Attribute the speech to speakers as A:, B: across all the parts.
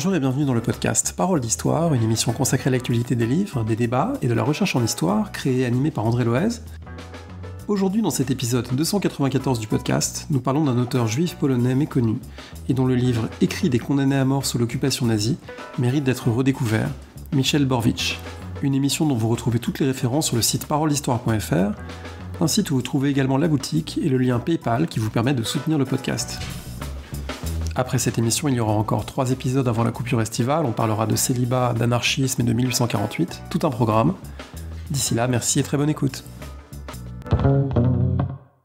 A: Bonjour et bienvenue dans le podcast Parole d'Histoire, une émission consacrée à l'actualité des livres, des débats et de la recherche en histoire, créée et animée par André Loez. Aujourd'hui, dans cet épisode 294 du podcast, nous parlons d'un auteur juif polonais méconnu et dont le livre « Écrits des condamnés à mort sous l'occupation nazie » mérite d'être redécouvert, Michel Borowicz. Une émission dont vous retrouvez toutes les références sur le site paroledhistoire.fr, un site où vous trouvez également la boutique et le lien PayPal qui vous permet de soutenir le podcast. Après cette émission, il y aura encore 3 épisodes avant la coupure estivale. On parlera de célibat, d'anarchisme et de 1848. Tout un programme. D'ici là, merci et très bonne écoute.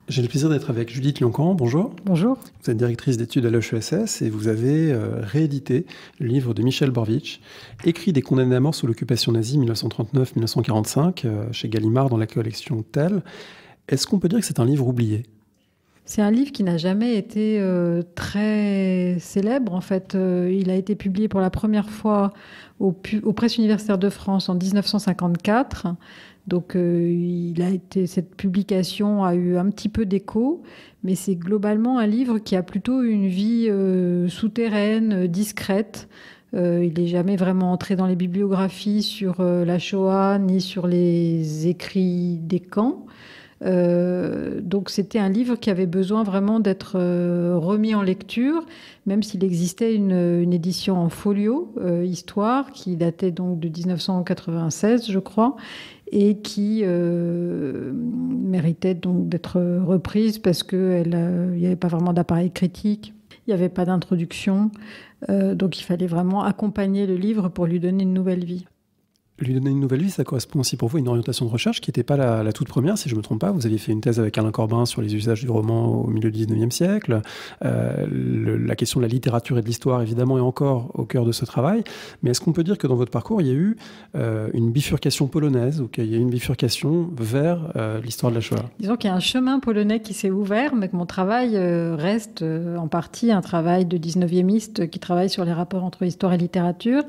A: J'ai le plaisir d'être avec Judith Lioncan. Bonjour.
B: Bonjour.
A: Vous êtes directrice d'études à l'HESS et vous avez réédité le livre de Michel Borowicz, Écrits des condamnés à mort sous l'occupation nazie 1939-1945, chez Gallimard dans la collection Tel. Est-ce qu'on peut dire que c'est un livre oublié ?
B: C'est un livre qui n'a jamais été très célèbre. En fait, il a été publié pour la première fois aux Presses universitaires de France en 1954. Donc, cette publication a eu un petit peu d'écho, mais c'est globalement un livre qui a plutôt une vie souterraine, discrète. Il n'est jamais vraiment entré dans les bibliographies sur la Shoah, ni sur les écrits des camps. Donc c'était un livre qui avait besoin vraiment d'être remis en lecture, même s'il existait une édition en folio, Histoire, qui datait donc de 1996, je crois, et qui méritait donc d'être reprise parce qu'il n'y avait pas vraiment d'appareil critique, il n'y avait pas d'introduction, donc il fallait vraiment accompagner le livre pour lui donner une nouvelle vie.
A: Lui donner une nouvelle vie, ça correspond aussi pour vous à une orientation de recherche qui n'était pas la toute première, si je ne me trompe pas. Vous aviez fait une thèse avec Alain Corbin sur les usages du roman au milieu du XIXe siècle. La question de la littérature et de l'histoire, évidemment, est encore au cœur de ce travail. Mais est-ce qu'on peut dire que dans votre parcours, il y a eu une bifurcation polonaise ou qu'il y a eu une bifurcation vers l'histoire de la Shoah ?
B: Disons qu'il y a un chemin polonais qui s'est ouvert, mais que mon travail reste en partie un travail de 19e qui travaille sur les rapports entre histoire et littérature.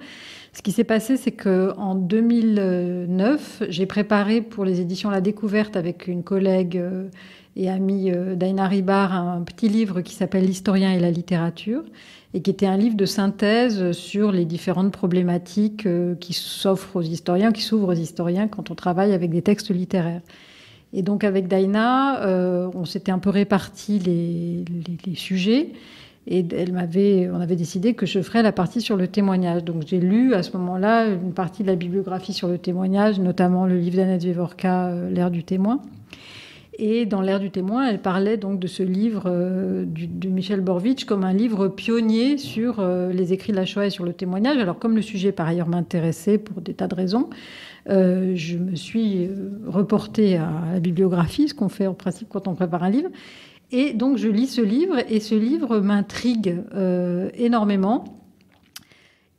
B: Ce qui s'est passé, c'est qu'en 2009, j'ai préparé pour les éditions La Découverte avec une collègue et amie Daina Ribar un petit livre qui s'appelle L'historien et la littérature et qui était un livre de synthèse sur les différentes problématiques qui s'offrent aux historiens, qui s'ouvrent aux historiens quand on travaille avec des textes littéraires. Et donc avec Daina, on s'était un peu réparti les sujets. Et on avait décidé que je ferais la partie sur le témoignage. Donc j'ai lu à ce moment-là une partie de la bibliographie sur le témoignage, notamment le livre d'Annette Wevorka, L'ère du témoin. Et dans L'ère du témoin, elle parlait donc de ce livre de Michel Borowicz comme un livre pionnier sur les écrits de la Shoah et sur le témoignage. Alors comme le sujet par ailleurs m'intéressait pour des tas de raisons, je me suis reportée à la bibliographie, ce qu'on fait en principe quand on prépare un livre. Et donc, je lis ce livre, et ce livre m'intrigue énormément.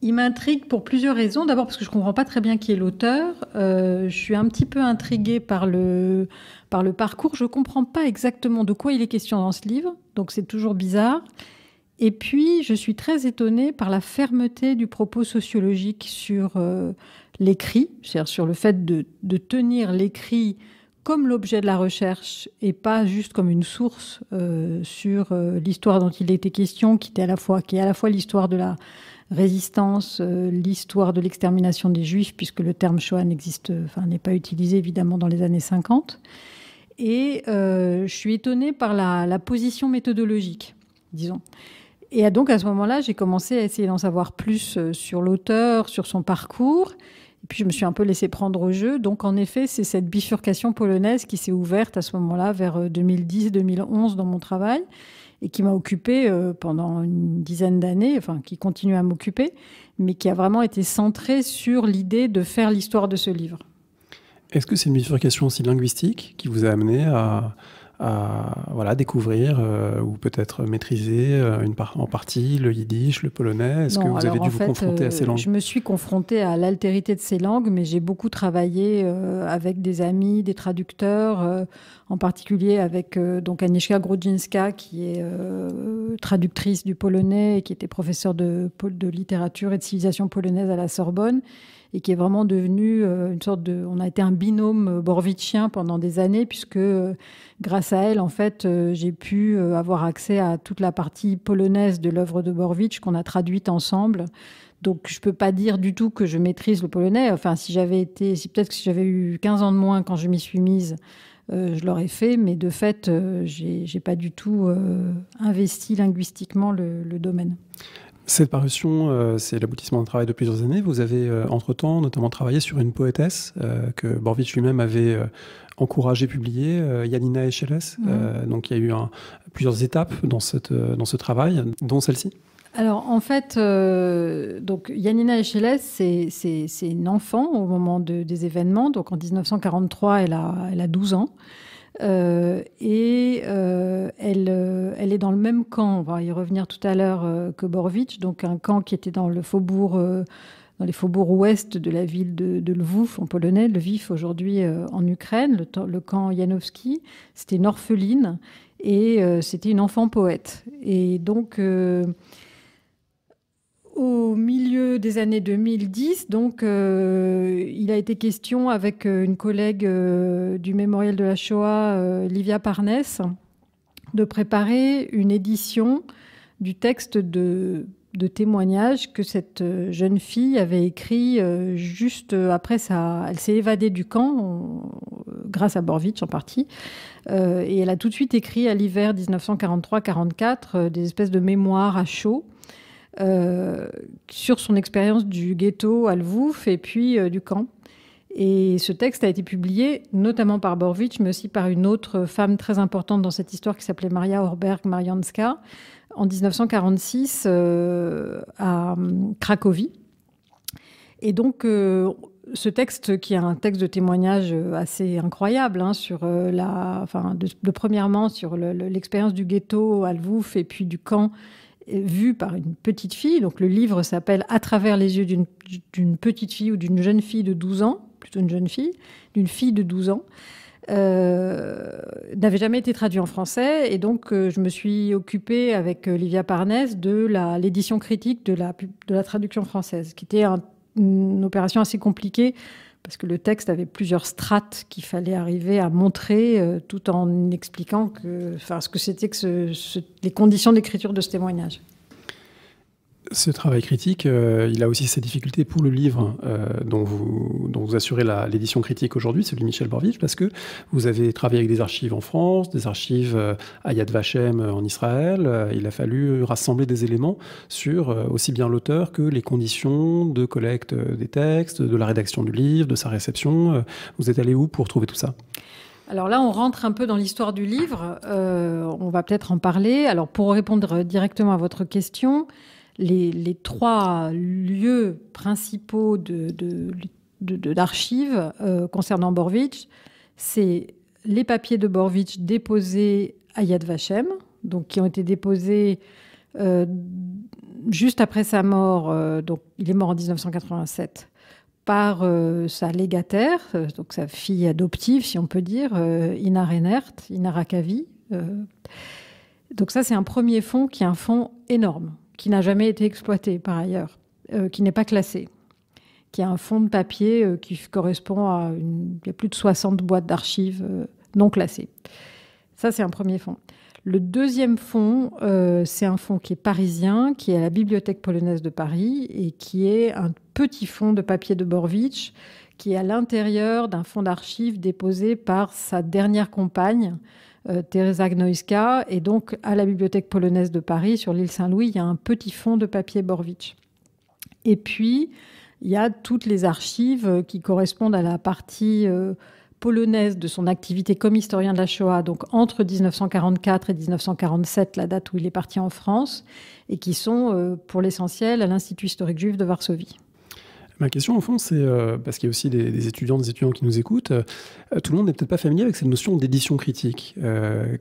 B: Il m'intrigue pour plusieurs raisons. D'abord, parce que je ne comprends pas très bien qui est l'auteur. Je suis un petit peu intriguée par le parcours. Je ne comprends pas exactement de quoi il est question dans ce livre, donc c'est toujours bizarre. Et puis, je suis très étonnée par la fermeté du propos sociologique sur l'écrit, c'est-à-dire sur le fait de tenir l'écrit comme l'objet de la recherche et pas juste comme une source sur l'histoire dont il était question, qui est à la fois l'histoire de la résistance, l'histoire de l'extermination des Juifs, puisque le terme Shoah n'est pas utilisé évidemment dans les années 50. Et je suis étonnée par la position méthodologique, disons. Et donc à ce moment-là, j'ai commencé à essayer d'en savoir plus sur l'auteur, sur son parcours. Et puis, je me suis un peu laissée prendre au jeu. Donc, en effet, c'est cette bifurcation polonaise qui s'est ouverte à ce moment-là, vers 2010-2011 dans mon travail, et qui m'a occupée pendant une dizaine d'années, enfin, qui continue à m'occuper, mais qui a vraiment été centrée sur l'idée de faire l'histoire de ce livre.
A: Est-ce que c'est une bifurcation aussi linguistique qui vous a amené à découvrir ou peut-être maîtriser en partie le yiddish, le polonais? Est-ce que vous avez dû vous confronter à ces langues?
B: Je me suis confrontée à l'altérité de ces langues, mais j'ai beaucoup travaillé avec des amis, des traducteurs, en particulier avec donc Agnieszka Grodzińska, qui est traductrice du polonais et qui était professeure de littérature et de civilisation polonaise à la Sorbonne, et qui est vraiment devenue une sorte de... On a été un binôme borowiczien pendant des années, puisque grâce à elle, en fait, j'ai pu avoir accès à toute la partie polonaise de l'œuvre de Borowicz qu'on a traduite ensemble. Donc, je ne peux pas dire du tout que je maîtrise le polonais. Enfin, peut-être que si j'avais eu 15 ans de moins quand je m'y suis mise, je l'aurais fait. Mais de fait, je n'ai pas du tout investi linguistiquement le domaine.
A: Cette parution, c'est l'aboutissement d'un travail de plusieurs années. Vous avez, entre-temps, notamment travaillé sur une poétesse que Borowicz lui-même avait encouragé publier, Janina Echeles. Donc, il y a eu plusieurs étapes dans ce travail, dont celle-ci.
B: Alors, en fait, donc Janina Echeles, c'est une enfant au moment des événements. Donc, en 1943, elle a 12 ans. Elle est dans le même camp, on va y revenir tout à l'heure, que Borowicz, donc un camp qui était dans les faubourgs ouest de la ville de Lwów, en polonais, Lviv aujourd'hui en Ukraine, le camp Janowski. C'était une orpheline et c'était une enfant poète. Et donc, au milieu des années 2010, donc, il a été question avec une collègue du Mémorial de la Shoah, Livia Parnes, de préparer une édition du texte de témoignage que cette jeune fille avait écrit juste après ça. Elle s'est évadée du camp, grâce à Borowicz en partie, et elle a tout de suite écrit à l'hiver 1943-44 des espèces de mémoires à chaud, sur son expérience du ghetto à Lwów et puis du camp. Et ce texte a été publié notamment par Borowicz, mais aussi par une autre femme très importante dans cette histoire qui s'appelait Maria Orberg-Marianska, en 1946 à Cracovie. Et donc, ce texte, qui est un texte de témoignage assez incroyable, sur premièrement sur l'expérience du ghetto à Lwów et puis du camp, vu par une petite fille. Donc le livre s'appelle « À travers les yeux d'une petite fille ou d'une jeune fille de 12 ans », plutôt d'une fille de 12 ans, n'avait jamais été traduit en français. Et donc je me suis occupée avec Livia Parnes de l'édition critique de la traduction française, qui était une opération assez compliquée, parce que le texte avait plusieurs strates qu'il fallait arriver à montrer, tout en expliquant ce que c'était que les conditions d'écriture de ce témoignage.
A: Ce travail critique, il a aussi ses difficultés pour le livre dont vous assurez l'édition critique aujourd'hui, celui de Michel Borowicz, parce que vous avez travaillé avec des archives en France, des archives à Yad Vashem en Israël. Il a fallu rassembler des éléments sur aussi bien l'auteur que les conditions de collecte des textes, de la rédaction du livre, de sa réception. Vous êtes allé où pour trouver tout ça ?
B: Alors là, on rentre un peu dans l'histoire du livre. On va peut-être en parler. Alors, pour répondre directement à votre question, les trois lieux principaux d'archives concernant Borowicz, c'est les papiers de Borowicz déposés à Yad Vashem, donc qui ont été déposés juste après sa mort. Donc, il est mort en 1987 par sa légataire, donc sa fille adoptive, si on peut dire, Ina Reinert, Ina Rakavi. Donc ça, c'est un premier fonds qui est un fonds énorme, qui n'a jamais été exploité par ailleurs, qui n'est pas classé, qui est un fonds de papier qui correspond à il y a plus de 60 boîtes d'archives non classées. Ça, c'est un premier fonds. Le deuxième fonds, c'est un fonds qui est parisien, qui est à la Bibliothèque polonaise de Paris et qui est un petit fonds de papier de Borowicz qui est à l'intérieur d'un fonds d'archives déposé par sa dernière compagne, Teresa Gnojska. Et donc, à la Bibliothèque polonaise de Paris, sur l'île Saint-Louis, il y a un petit fonds de papier Borowicz. Et puis, il y a toutes les archives qui correspondent à la partie polonaise de son activité comme historien de la Shoah, donc entre 1944 et 1947, la date où il est parti en France, et qui sont, pour l'essentiel, à l'Institut historique juif de Varsovie.
A: Ma question, au fond, c'est, parce qu'il y a aussi des étudiants qui nous écoutent, tout le monde n'est peut-être pas familier avec cette notion d'édition critique.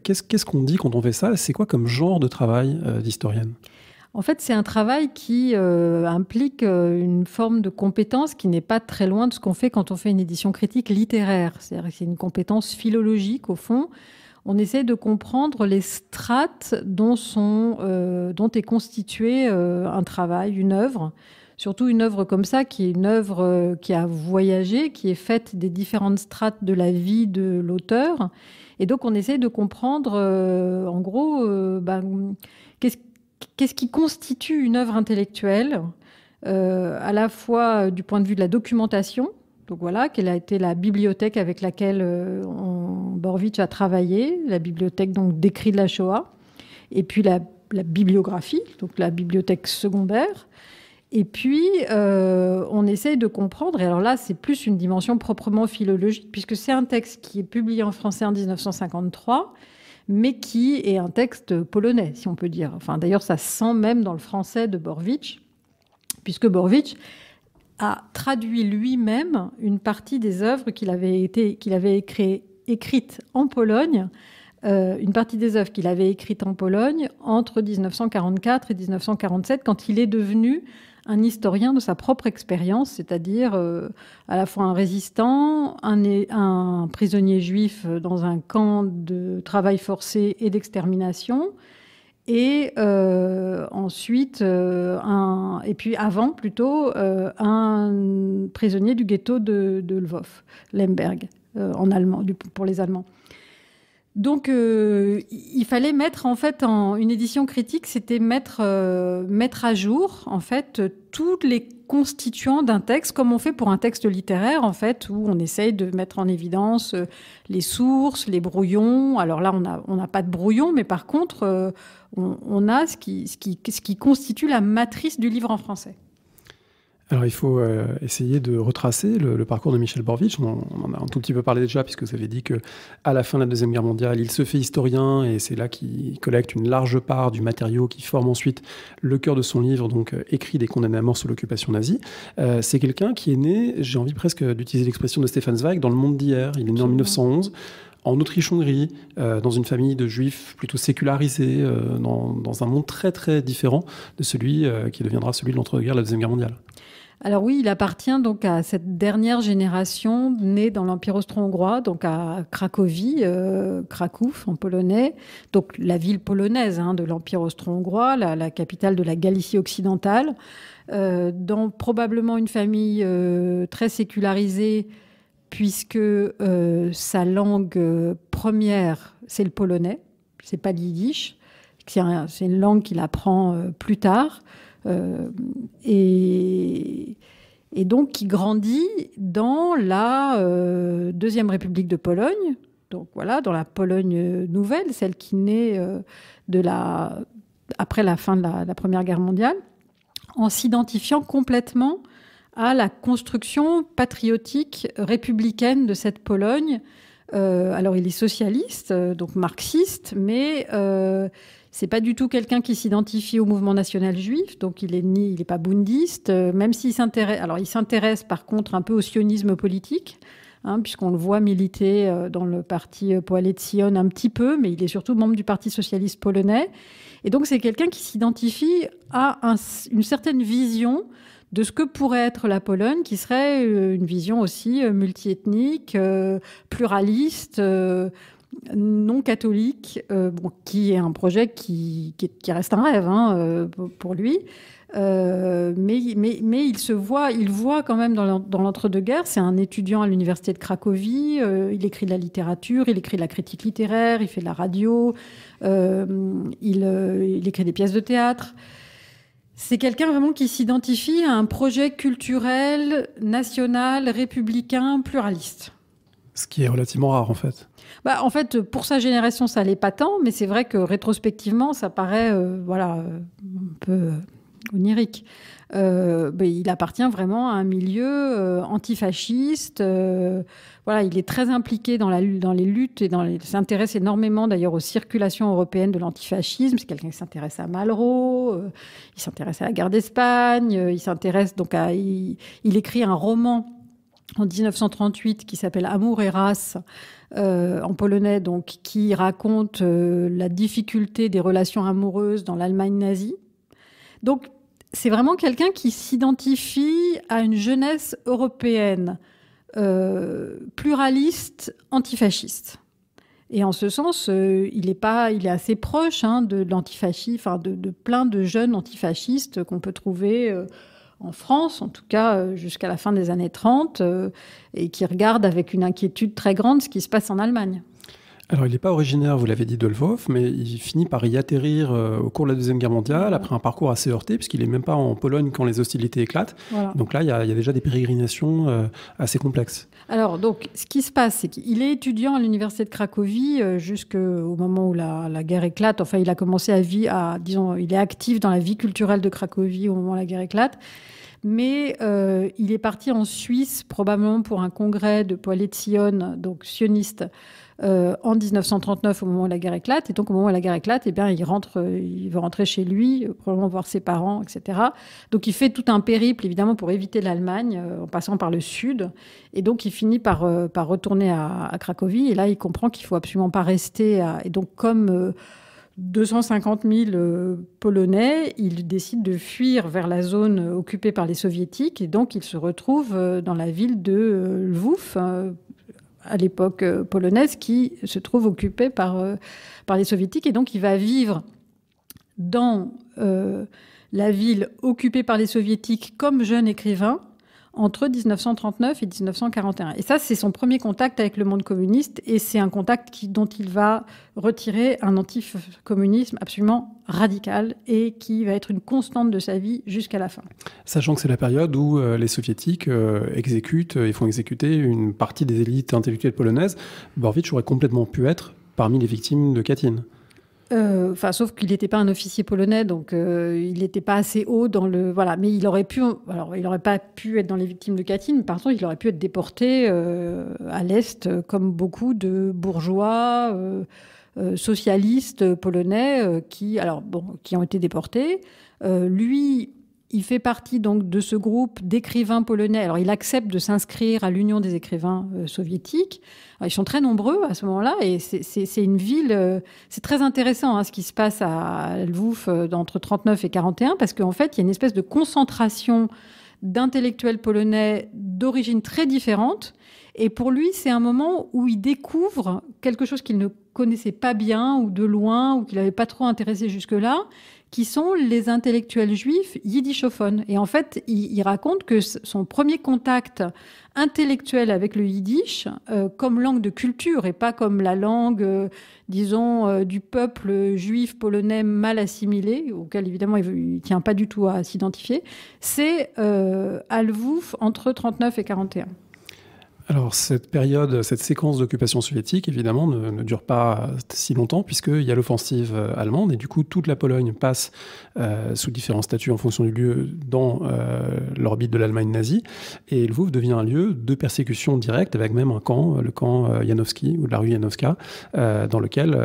A: Qu'est-ce qu'on dit quand on fait ça ? C'est quoi comme genre de travail d'historienne ?
B: En fait, c'est un travail qui implique une forme de compétence qui n'est pas très loin de ce qu'on fait quand on fait une édition critique littéraire. C'est-à-dire que c'est une compétence philologique, au fond. On essaie de comprendre les strates dont est constitué un travail, une œuvre. Surtout une œuvre comme ça, qui est une œuvre qui a voyagé, qui est faite des différentes strates de la vie de l'auteur. Et donc, on essaie de comprendre, en gros, qu'est-ce qui constitue une œuvre intellectuelle à la fois du point de vue de la documentation, donc voilà, quelle a été la bibliothèque avec laquelle Borovitch a travaillé, la bibliothèque donc d'écrits de la Shoah, et puis la bibliographie, donc la bibliothèque secondaire. Et puis, on essaye de comprendre, et alors là, c'est plus une dimension proprement philologique, puisque c'est un texte qui est publié en français en 1953, mais qui est un texte polonais, si on peut dire. Enfin, d'ailleurs, ça se sent même dans le français de Borovitch, puisque Borovitch a traduit lui-même une partie des œuvres qu'il avait écrites en Pologne, une partie des œuvres qu'il avait écrites en Pologne entre 1944 et 1947, quand il est devenu un historien de sa propre expérience, c'est-à-dire à la fois un résistant, un prisonnier juif dans un camp de travail forcé et d'extermination, et ensuite, et puis avant plutôt, un prisonnier du ghetto de Lvov, Lemberg, en allemand, pour les Allemands. Donc, il fallait mettre en fait une édition critique, c'était mettre à jour en fait tous les constituants d'un texte, comme on fait pour un texte littéraire en fait, où on essaye de mettre en évidence les sources, les brouillons. Alors là, on n'a pas de brouillon, mais par contre, on a ce qui constitue la matrice du livre en français.
A: Alors, il faut essayer de retracer le parcours de Michel Borovitch. On en a un tout petit peu parlé déjà, puisque vous avez dit qu'à la fin de la Deuxième Guerre mondiale, il se fait historien, et c'est là qu'il collecte une large part du matériau qui forme ensuite le cœur de son livre, donc écrit des condamnés à mort sous l'occupation nazie. C'est quelqu'un qui est né, j'ai envie presque d'utiliser l'expression de Stefan Zweig, dans le monde d'hier. Il est né en 1911. En Autriche-Hongrie, dans une famille de juifs plutôt sécularisés, dans un monde très très différent de celui qui deviendra celui de l'entre-deux-guerres, la Deuxième Guerre mondiale.
B: Alors oui, il appartient donc à cette dernière génération née dans l'Empire austro-hongrois, donc à Cracovie, Kraków en polonais, donc la ville polonaise de l'Empire austro-hongrois, la capitale de la Galicie occidentale, dans probablement une famille très sécularisée, puisque sa langue première, c'est le polonais, c'est pas le yiddish, c'est une langue qu'il apprend plus tard. Et donc qui grandit dans la Deuxième République de Pologne, donc voilà, dans la Pologne nouvelle, celle qui naît après la fin de la Première Guerre mondiale, en s'identifiant complètement à la construction patriotique républicaine de cette Pologne. Alors il est socialiste, donc marxiste, mais c'est pas du tout quelqu'un qui s'identifie au mouvement national juif, donc il est pas bundiste, même s'il s'intéresse. Alors il s'intéresse par contre un peu au sionisme politique, puisqu'on le voit militer dans le parti Poale de Sion un petit peu, mais il est surtout membre du Parti socialiste polonais. Et donc c'est quelqu'un qui s'identifie à une certaine vision de ce que pourrait être la Pologne, qui serait une vision aussi multiethnique, pluraliste, non catholique, qui est un projet qui reste un rêve pour lui. Mais il voit quand même dans l'entre-deux-guerres. C'est un étudiant à l'université de Cracovie. Il écrit de la littérature, il écrit de la critique littéraire, il fait de la radio, il écrit des pièces de théâtre. C'est quelqu'un vraiment qui s'identifie à un projet culturel, national, républicain, pluraliste.
A: Ce qui est relativement rare, en fait.
B: En fait, pour sa génération, ça l'est pas tant, mais c'est vrai que rétrospectivement, ça paraît un peu onirique. Il appartient vraiment à un milieu antifasciste. Il est très impliqué dans les luttes et s'intéresse énormément d'ailleurs aux circulations européennes de l'antifascisme. C'est quelqu'un qui s'intéresse à Malraux, il s'intéresse à la guerre d'Espagne, il écrit un roman en 1938 qui s'appelle Amour et race, en polonais, donc, qui raconte la difficulté des relations amoureuses dans l'Allemagne nazie. Donc, c'est vraiment quelqu'un qui s'identifie à une jeunesse européenne pluraliste, antifasciste. Et en ce sens, il est assez proche de l'antifascisme, de plein de jeunes antifascistes qu'on peut trouver en France, en tout cas jusqu'à la fin des années 30, et qui regardent avec une inquiétude très grande ce qui se passe en Allemagne.
A: Alors, il n'est pas originaire, vous l'avez dit, de Lvov, mais il finit par y atterrir au cours de la Deuxième Guerre mondiale, après un parcours assez heurté, puisqu'il n'est même pas en Pologne quand les hostilités éclatent.
B: Voilà.
A: Donc là, il y a déjà des pérégrinations assez complexes.
B: Alors, donc, ce qui se passe, c'est qu'il est étudiant à l'université de Cracovie jusqu'au moment où la guerre éclate. Enfin, il a commencé disons, il est actif dans la vie culturelle de Cracovie au moment où la guerre éclate. Mais il est parti en Suisse, probablement pour un congrès de Poale de Sion, donc sioniste, en 1939, au moment où la guerre éclate. Et donc, au moment où la guerre éclate, eh bien, il veut rentrer chez lui, probablement voir ses parents, etc. Donc, il fait tout un périple, évidemment, pour éviter l'Allemagne, en passant par le sud. Et donc, il finit par retourner à Cracovie. Et là, il comprend qu'il ne faut absolument pas rester. Et donc, comme 250 000 Polonais, il décide de fuir vers la zone occupée par les Soviétiques. Et donc, il se retrouve dans la ville de Lvov, à l'époque polonaise, qui se trouve occupée par les Soviétiques. Et donc, il va vivre dans la ville occupée par les Soviétiques comme jeune écrivain entre 1939 et 1941. Et ça, c'est son premier contact avec le monde communiste. Et c'est un contact dont il va retirer un anticommunisme absolument radical et qui va être une constante de sa vie jusqu'à la fin.
A: Sachant que c'est la période où les soviétiques exécutent et font exécuter une partie des élites intellectuelles polonaises. Borowicz aurait complètement pu être parmi les victimes de Katyn.
B: Sauf qu'il n'était pas un officier polonais, donc il n'était pas assez haut dans le... Voilà, mais il n'aurait pas pu être dans les victimes de Katyn. Par contre, il aurait pu être déporté à l'Est, comme beaucoup de bourgeois socialistes polonais qui ont été déportés. Lui, il fait partie donc de ce groupe d'écrivains polonais. Alors, il accepte de s'inscrire à l'Union des écrivains soviétiques. Alors, ils sont très nombreux à ce moment-là, et c'est une ville... c'est très intéressant ce qui se passe à Lvov entre 39 et 41, parce qu'en fait, il y a une espèce de concentration d'intellectuels polonais d'origine très différente. Et pour lui, c'est un moment où il découvre quelque chose qu'il ne connaissait pas bien, ou de loin, ou qu'il n'avait pas trop intéressé jusque-là, qui sont les intellectuels juifs yiddishophones. Et en fait, il raconte que son premier contact intellectuel avec le yiddish, comme langue de culture et pas comme la langue, du peuple juif polonais mal assimilé, auquel évidemment il ne tient pas du tout à s'identifier, c'est à Lvov entre 39 et 41.
A: Alors, cette période, cette séquence d'occupation soviétique, évidemment, ne dure pas si longtemps, puisqu'il y a l'offensive allemande, et du coup, toute la Pologne passe sous différents statuts en fonction du lieu dans l'orbite de l'Allemagne nazie, et Lvov devient un lieu de persécution directe, avec même un camp, le camp Janowski, ou de la rue Janowska, dans lequel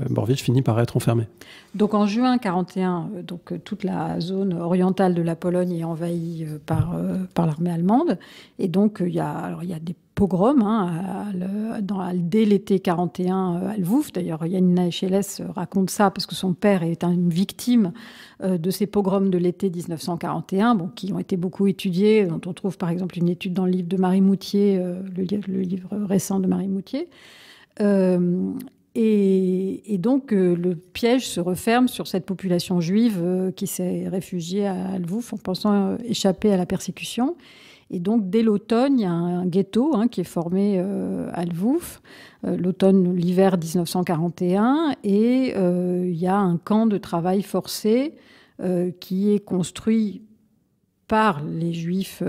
A: Borowicz finit par être enfermé. Donc
B: en juin 1941, toute la zone orientale de la Pologne est envahie par l'armée allemande, et donc il y a des pogroms dès l'été 1941 à Lvov. D'ailleurs, Janina Echeles raconte ça parce que son père est une victime de ces pogroms de l'été 1941, qui ont été beaucoup étudiés, dont on trouve par exemple une étude dans le livre de Marie Moutier, le livre récent de Marie Moutier. Et donc, le piège se referme sur cette population juive qui s'est réfugiée à Lvov en pensant échapper à la persécution. Et donc, dès l'automne, il y a un ghetto qui est formé à Lvov, l'hiver 1941, et il y a un camp de travail forcé qui est construit par les Juifs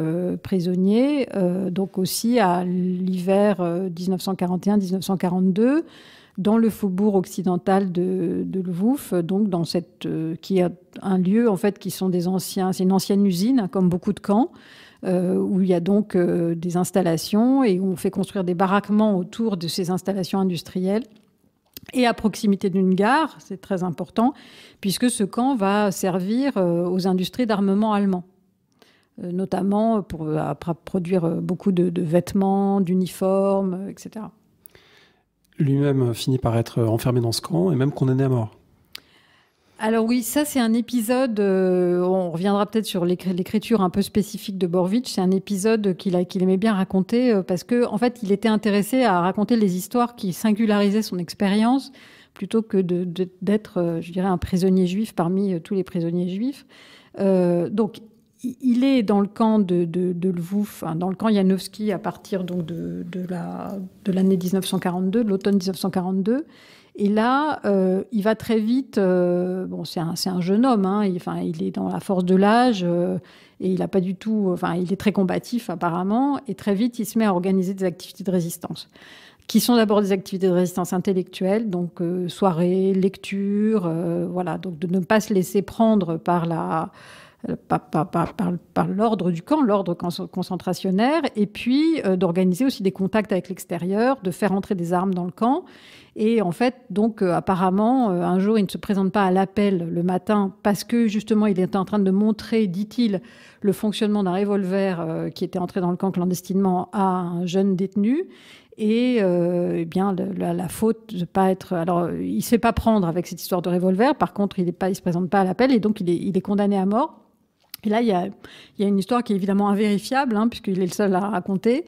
B: prisonniers, donc aussi à l'hiver 1941-1942, dans le faubourg occidental de Lvov, donc qui est un lieu en fait qui sont c'est une ancienne usine, comme beaucoup de camps, où il y a donc des installations et où on fait construire des baraquements autour de ces installations industrielles. Et à proximité d'une gare, c'est très important, puisque ce camp va servir aux industries d'armement allemands, notamment pour produire beaucoup de vêtements, d'uniformes, etc.
A: Lui-même finit par être enfermé dans ce camp et même condamné à mort.
B: Alors oui, ça c'est un épisode, on reviendra peut-être sur l'écriture un peu spécifique de Borowicz, c'est un épisode qu'il aimait bien raconter parce qu'en fait il était intéressé à raconter les histoires qui singularisaient son expérience plutôt que d'être, je dirais, un prisonnier juif parmi tous les prisonniers juifs. Donc il est dans le camp de Lwów, dans le camp Janowski à partir donc de l'année 1942, de l'automne 1942. Et là, il va très vite. C'est un jeune homme. Il est dans la force de l'âge et il a pas du tout. Il est très combatif apparemment. Et très vite, il se met à organiser des activités de résistance, qui sont d'abord des activités de résistance intellectuelle, donc soirées, lectures, donc de ne pas se laisser prendre par l'ordre du camp, l'ordre concentrationnaire, et puis d'organiser aussi des contacts avec l'extérieur, de faire entrer des armes dans le camp. Et en fait, donc apparemment, un jour, il ne se présente pas à l'appel le matin parce que justement, il était en train de montrer, dit-il, le fonctionnement d'un revolver qui était entré dans le camp clandestinement à un jeune détenu. Et la faute de pas être... Alors, il ne se fait pas prendre avec cette histoire de revolver. Par contre, il ne se présente pas à l'appel et donc il est condamné à mort. Et là, il y a une histoire qui est évidemment invérifiable, puisqu'il est le seul à raconter,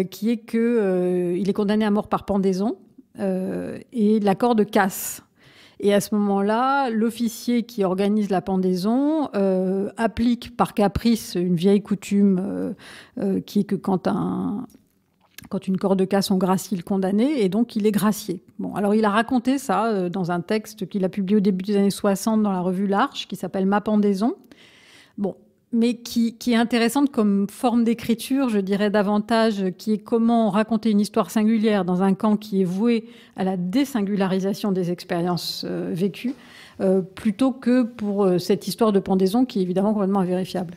B: qui est qu'il est condamné à mort par pendaison et la corde casse. Et à ce moment-là, l'officier qui organise la pendaison applique par caprice une vieille coutume qui est que quand une corde casse, on gracie le condamné, et donc il est gracié. Bon, alors il a raconté ça dans un texte qu'il a publié au début des années 60 dans la revue L'Arche, qui s'appelle Ma pendaison. Bon, mais qui est intéressante comme forme d'écriture, je dirais davantage, qui est comment raconter une histoire singulière dans un camp qui est voué à la désingularisation des expériences vécues, plutôt que pour cette histoire de pendaison qui est évidemment complètement invérifiable.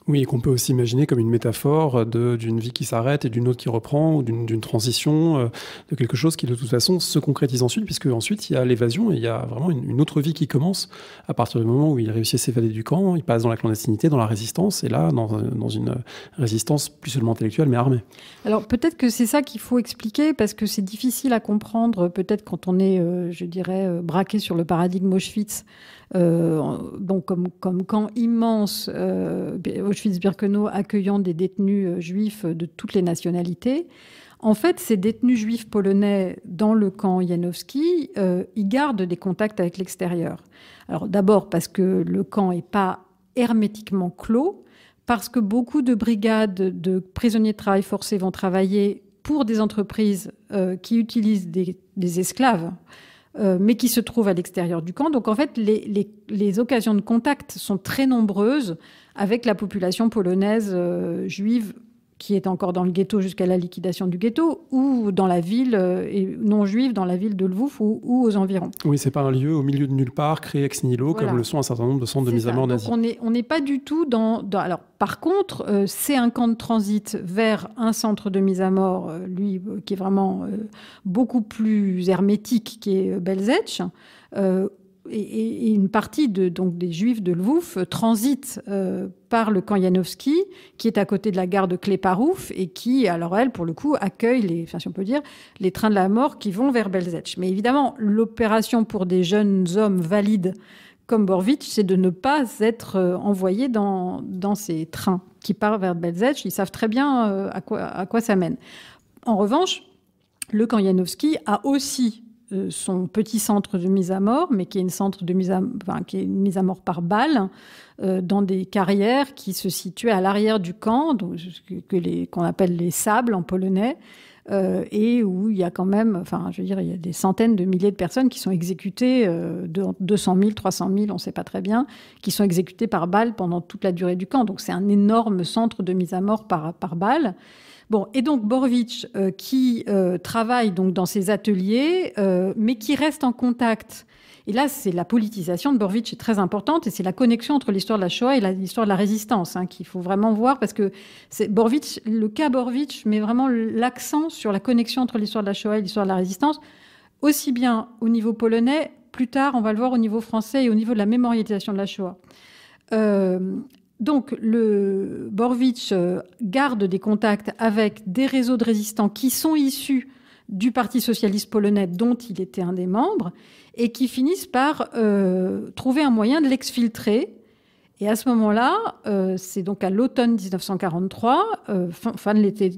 A: Oui, et qu'on peut aussi imaginer comme une métaphore d'une vie qui s'arrête et d'une autre qui reprend, ou d'une transition, de quelque chose qui de toute façon se concrétise ensuite, puisque ensuite il y a l'évasion et il y a vraiment une autre vie qui commence à partir du moment où il réussit à s'évader du camp, il passe dans la clandestinité, dans la résistance, et là dans une résistance plus seulement intellectuelle mais armée. Alors
B: peut-être que c'est ça qu'il faut expliquer, parce que c'est difficile à comprendre, peut-être quand on est, braqué sur le paradigme Auschwitz, donc comme camp immense, Auschwitz-Birkenau accueillant des détenus juifs de toutes les nationalités. En fait, ces détenus juifs polonais dans le camp Janowski, ils gardent des contacts avec l'extérieur. Alors d'abord parce que le camp n'est pas hermétiquement clos, parce que beaucoup de brigades de prisonniers de travail forcé vont travailler pour des entreprises qui utilisent des esclaves, mais qui se trouvent à l'extérieur du camp. Donc en fait, les occasions de contact sont très nombreuses avec la population polonaise juive qui est encore dans le ghetto jusqu'à la liquidation du ghetto, ou dans la ville, et non juive, dans la ville de Lwów ou aux environs.
A: Oui, c'est pas un lieu au milieu de nulle part, créé ex nihilo, voilà, comme le sont un certain nombre de centres de mise à mort nazis.
B: Donc on n'est pas du tout dans... Alors, par contre, c'est un camp de transit vers un centre de mise à mort, qui est vraiment beaucoup plus hermétique, qui est Belzec, et une partie des Juifs de Lwów transite par le camp Janowski, qui est à côté de la gare de Kleparów et qui, alors elle, pour le coup, accueille si on peut dire, les trains de la mort qui vont vers Belzec. Mais évidemment, l'opération pour des jeunes hommes valides comme Borowicz, c'est de ne pas être envoyés dans ces trains qui partent vers Belzec. Ils savent très bien à quoi ça mène. En revanche, le camp Janowski a aussi son petit centre de mise à mort, mais qui est qui est une mise à mort par balle, dans des carrières qui se situaient à l'arrière du camp, qu'on appelle les sables en polonais, et où il y a quand même, il y a des centaines de milliers de personnes qui sont exécutées, 200 000, 300 000, on ne sait pas très bien, qui sont exécutées par balle pendant toute la durée du camp. Donc c'est un énorme centre de mise à mort par balle. Bon, et donc Borowicz, qui travaille donc dans ces ateliers, mais qui reste en contact. Et là, c'est la politisation de Borowicz qui est très importante, et c'est la connexion entre l'histoire de la Shoah et l'histoire de la résistance qu'il faut vraiment voir, parce que le cas Borowicz met vraiment l'accent sur la connexion entre l'histoire de la Shoah et l'histoire de la résistance, aussi bien au niveau polonais, plus tard, on va le voir au niveau français et au niveau de la mémorialisation de la Shoah. Donc, le Borowicz garde des contacts avec des réseaux de résistants qui sont issus du Parti socialiste polonais dont il était un des membres et qui finissent par trouver un moyen de l'exfiltrer. Et à ce moment-là, c'est donc à l'automne 1943, fin de l'été,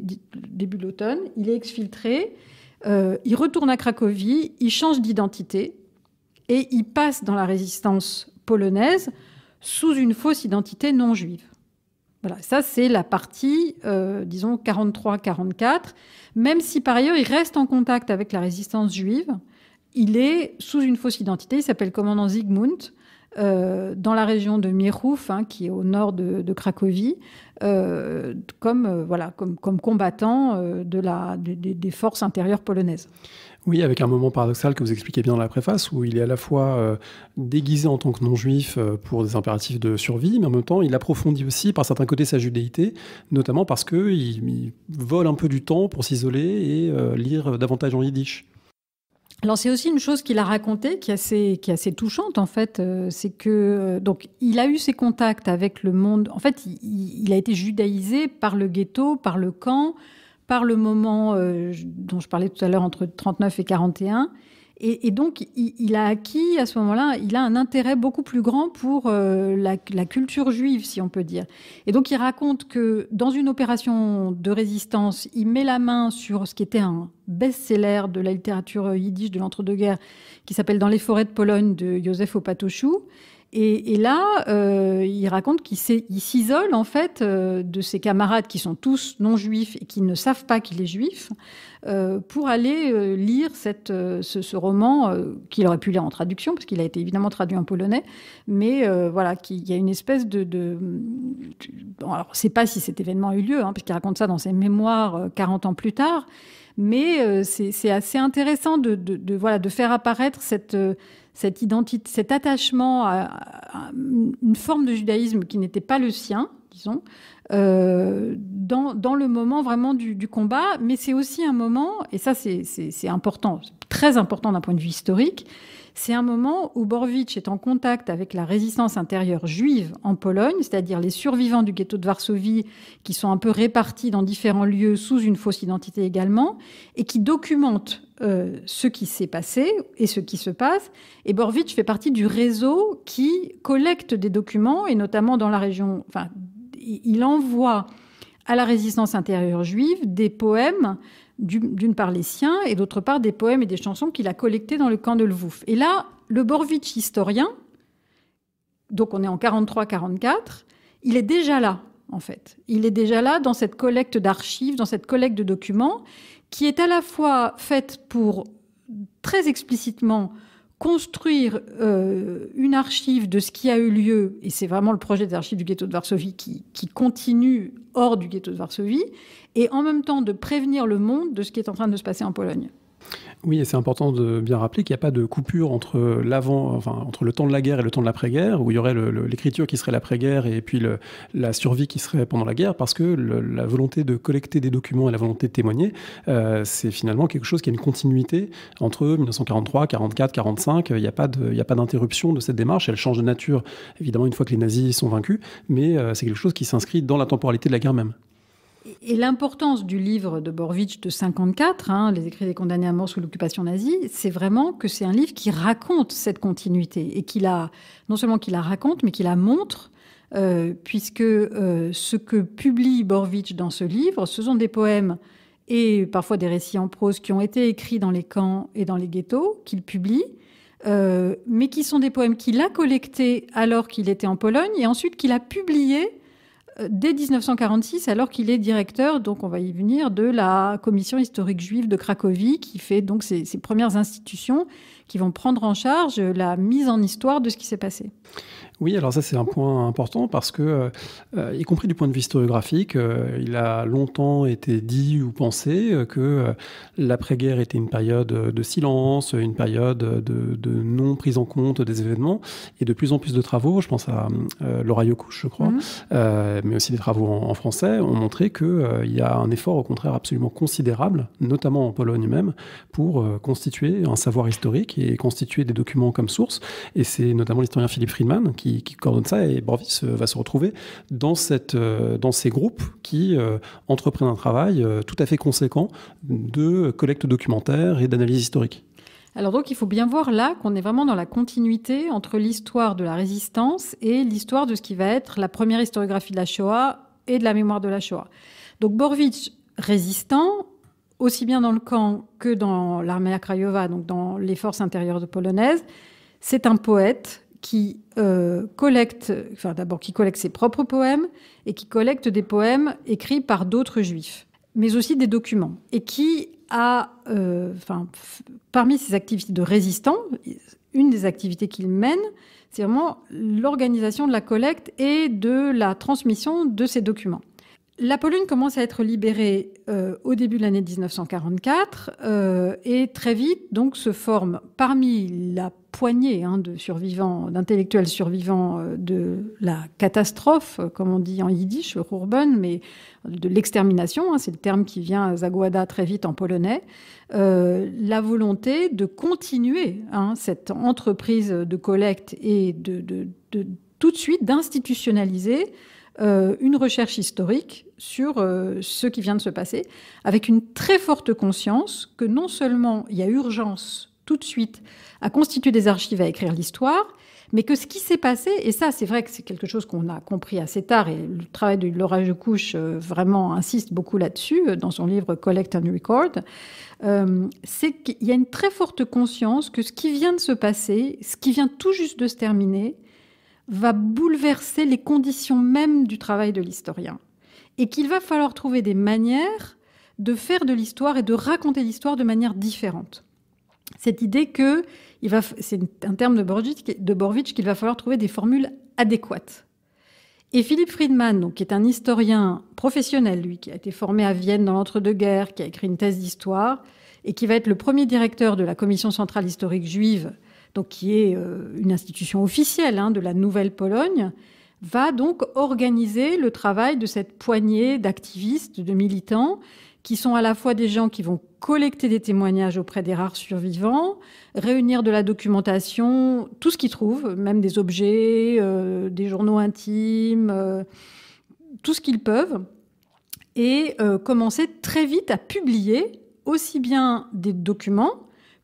B: début de l'automne, il est exfiltré, il retourne à Cracovie, il change d'identité et il passe dans la résistance polonaise sous une fausse identité non juive. Voilà, ça c'est la partie, disons, 43-44. Même si par ailleurs il reste en contact avec la résistance juive, il est sous une fausse identité, il s'appelle commandant Zygmunt, dans la région de Mierów, qui est au nord de Cracovie, comme combattant des forces intérieures polonaises.
A: Oui, avec un moment paradoxal que vous expliquez bien dans la préface, où il est à la fois déguisé en tant que non-juif pour des impératifs de survie, mais en même temps, il approfondit aussi par certains côtés sa judéité, notamment parce qu'il vole un peu du temps pour s'isoler et lire davantage en yiddish.
B: Alors c'est aussi une chose qu'il a racontée qui est assez touchante en fait, c'est que donc il a eu ses contacts avec le monde. En fait, il a été judaïsé par le ghetto, par le camp, par le moment dont je parlais tout à l'heure entre 39 et 41. Et donc, il a acquis, à ce moment-là, il a un intérêt beaucoup plus grand pour la culture juive, si on peut dire. Et donc, il raconte que dans une opération de résistance, il met la main sur ce qui était un best-seller de la littérature yiddish de l'entre-deux-guerres, qui s'appelle « Dans les forêts de Pologne » de Józef Opatoszu. Et là, il raconte qu'il s'isole en fait de ses camarades qui sont tous non-juifs et qui ne savent pas qu'il est juif, pour aller lire ce roman qu'il aurait pu lire en traduction, parce qu'il a été évidemment traduit en polonais, mais voilà, qu'il y a une espèce Bon, alors, on ne sait pas si cet événement a eu lieu, parce qu'il raconte ça dans ses mémoires 40 ans plus tard, mais c'est assez intéressant de faire apparaître cette identité, cet attachement à une forme de judaïsme qui n'était pas le sien, disons, dans le moment vraiment du combat. Mais c'est aussi un moment, et ça c'est important, c'est très important d'un point de vue historique, c'est un moment où Borowicz est en contact avec la résistance intérieure juive en Pologne, c'est-à-dire les survivants du ghetto de Varsovie qui sont un peu répartis dans différents lieux sous une fausse identité également, et qui documentent ce qui s'est passé et ce qui se passe. Et Borowicz fait partie du réseau qui collecte des documents, et notamment dans la région... Enfin, il envoie à la résistance intérieure juive des poèmes, d'une part les siens, et d'autre part des poèmes et des chansons qu'il a collectés dans le camp de Lwow. Et là, le Borowicz historien, donc on est en 43-44, il est déjà là, en fait. Il est déjà là dans cette collecte d'archives, dans cette collecte de documents, qui est à la fois faite pour très explicitement construire une archive de ce qui a eu lieu, et c'est vraiment le projet des archives du ghetto de Varsovie qui continue hors du ghetto de Varsovie, et en même temps de prévenir le monde de ce qui est en train de se passer en Pologne.
A: Oui, et c'est important de bien rappeler qu'il n'y a pas de coupure entre entre le temps de la guerre et le temps de l'après-guerre, où il y aurait l'écriture qui serait l'après-guerre et puis la survie qui serait pendant la guerre, parce que la volonté de collecter des documents et la volonté de témoigner, c'est finalement quelque chose qui a une continuité entre 1943, 44, 45. Il n'y a pas d'interruption de cette démarche. Elle change de nature, évidemment, une fois que les nazis sont vaincus, mais c'est quelque chose qui s'inscrit dans la temporalité de la guerre même.
B: Et l'importance du livre de Borowicz de 54, Les écrits des condamnés à mort sous l'occupation nazie, c'est vraiment que c'est un livre qui raconte cette continuité et non seulement qu'il la raconte, mais qu'il la montre, puisque ce que publie Borowicz dans ce livre, ce sont des poèmes et parfois des récits en prose qui ont été écrits dans les camps et dans les ghettos, qu'il publie, mais qui sont des poèmes qu'il a collectés alors qu'il était en Pologne et ensuite qu'il a publiés dès 1946, alors qu'il est directeur, donc on va y venir, de la commission historique juive de Cracovie, qui fait donc ces premières institutions qui vont prendre en charge la mise en histoire de ce qui s'est passé.
A: Oui, alors ça c'est un point important parce que, y compris du point de vue historiographique, il a longtemps été dit ou pensé que l'après-guerre était une période de silence, une période de non prise en compte des événements, et de plus en plus de travaux, je pense à Laura Yokouch, je crois, mais aussi des travaux en français, ont montré qu'il y a un effort au contraire absolument considérable, notamment en Pologne même, pour constituer un savoir historique et constituer des documents comme source, et c'est notamment l'historien Philippe Friedman qui coordonne ça, et Borowicz va se retrouver dans ces groupes qui entreprennent un travail tout à fait conséquent de collecte documentaire et d'analyse historique.
B: Alors donc il faut bien voir là qu'on est vraiment dans la continuité entre l'histoire de la résistance et l'histoire de ce qui va être la première historiographie de la Shoah et de la mémoire de la Shoah. Donc Borowicz, résistant, aussi bien dans le camp que dans l'Armia Krajowa, donc dans les forces intérieures polonaises, c'est un poète qui qui collecte ses propres poèmes et qui collecte des poèmes écrits par d'autres juifs, mais aussi des documents, et qui a, parmi ses activités de résistant, une des activités qu'il mène, c'est vraiment l'organisation de la collecte et de la transmission de ces documents. La Pologne commence à être libérée au début de l'année 1944 et très vite donc se forme parmi la poignée d'intellectuels survivants de la catastrophe, comme on dit en yiddish, Ruhrben, mais de l'extermination, c'est le terme qui vient zagłada très vite en polonais, la volonté de continuer cette entreprise de collecte et de tout de suite d'institutionnaliser une recherche historique sur ce qui vient de se passer, avec une très forte conscience que non seulement il y a urgence tout de suite à constituer des archives, à écrire l'histoire, mais que ce qui s'est passé, et ça c'est vrai que c'est quelque chose qu'on a compris assez tard, et le travail de Laura Jekusch vraiment insiste beaucoup là-dessus, dans son livre Collect and Record, c'est qu'il y a une très forte conscience que ce qui vient de se passer, ce qui vient tout juste de se terminer, va bouleverser les conditions mêmes du travail de l'historien. Et qu'il va falloir trouver des manières de faire de l'histoire et de raconter l'histoire de manière différente. Cette idée que, c'est un terme de Borowicz, qu'il va falloir trouver des formules adéquates. Et Philipp Friedman, donc, qui est un historien professionnel, lui, qui a été formé à Vienne dans l'entre-deux-guerres, qui a écrit une thèse d'histoire, et qui va être le premier directeur de la Commission centrale historique juive, donc qui est une institution officielle de la Nouvelle-Pologne, va donc organiser le travail de cette poignée d'activistes, de militants, qui sont à la fois des gens qui vont collecter des témoignages auprès des rares survivants, réunir de la documentation, tout ce qu'ils trouvent, même des objets, des journaux intimes, tout ce qu'ils peuvent, et commencer très vite à publier aussi bien des documents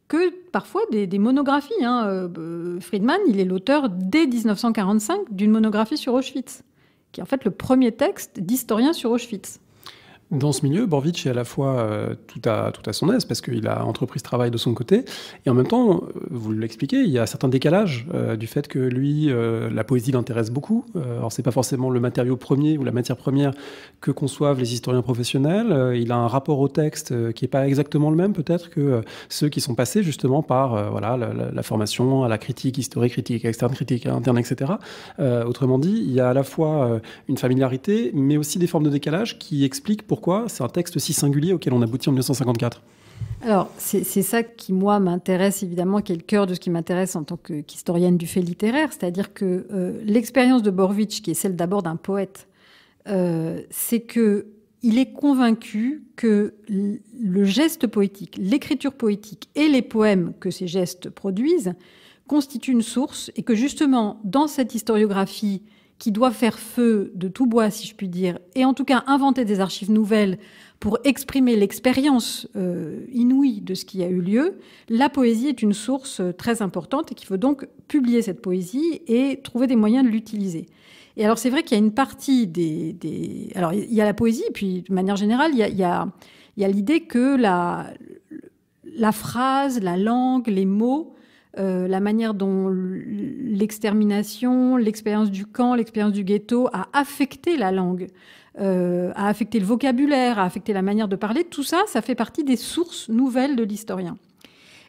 B: que parfois des monographies. Friedman, il est l'auteur, dès 1945, d'une monographie sur Auschwitz, qui est en fait le premier texte d'historien sur Auschwitz.
A: Dans ce milieu, Borowicz est à la fois tout à son aise, parce qu'il a entrepris ce travail de son côté, et en même temps, vous l'expliquez, il y a certains décalages du fait que lui, la poésie l'intéresse beaucoup. Alors c'est pas forcément le matériau premier ou la matière première que conçoivent les historiens professionnels. Il a un rapport au texte qui est pas exactement le même peut-être que ceux qui sont passés justement par la formation à la critique historique, critique externe, critique interne, etc. Autrement dit, il y a à la fois une familiarité, mais aussi des formes de décalage qui expliquent pourquoi c'est un texte si singulier auquel on aboutit en 1954.
B: Alors, c'est ça qui, moi, m'intéresse évidemment, qui est le cœur de ce qui m'intéresse en tant qu'historienne du fait littéraire, c'est-à-dire que l'expérience de Borowicz, qui est celle d'abord d'un poète, c'est qu'il est convaincu que le geste poétique, l'écriture poétique et les poèmes que ces gestes produisent constituent une source, et que justement, dans cette historiographie qui doit faire feu de tout bois, si je puis dire, et en tout cas inventer des archives nouvelles pour exprimer l'expérience inouïe de ce qui a eu lieu, la poésie est une source très importante et qu'il faut donc publier cette poésie et trouver des moyens de l'utiliser. Et alors c'est vrai qu'il y a une partie Alors il y a la poésie, et puis de manière générale, il y a l'idée que la phrase, la langue, les mots, la manière dont l'extermination, l'expérience du camp, l'expérience du ghetto a affecté la langue, a affecté le vocabulaire, a affecté la manière de parler, tout ça, ça fait partie des sources nouvelles de l'historien.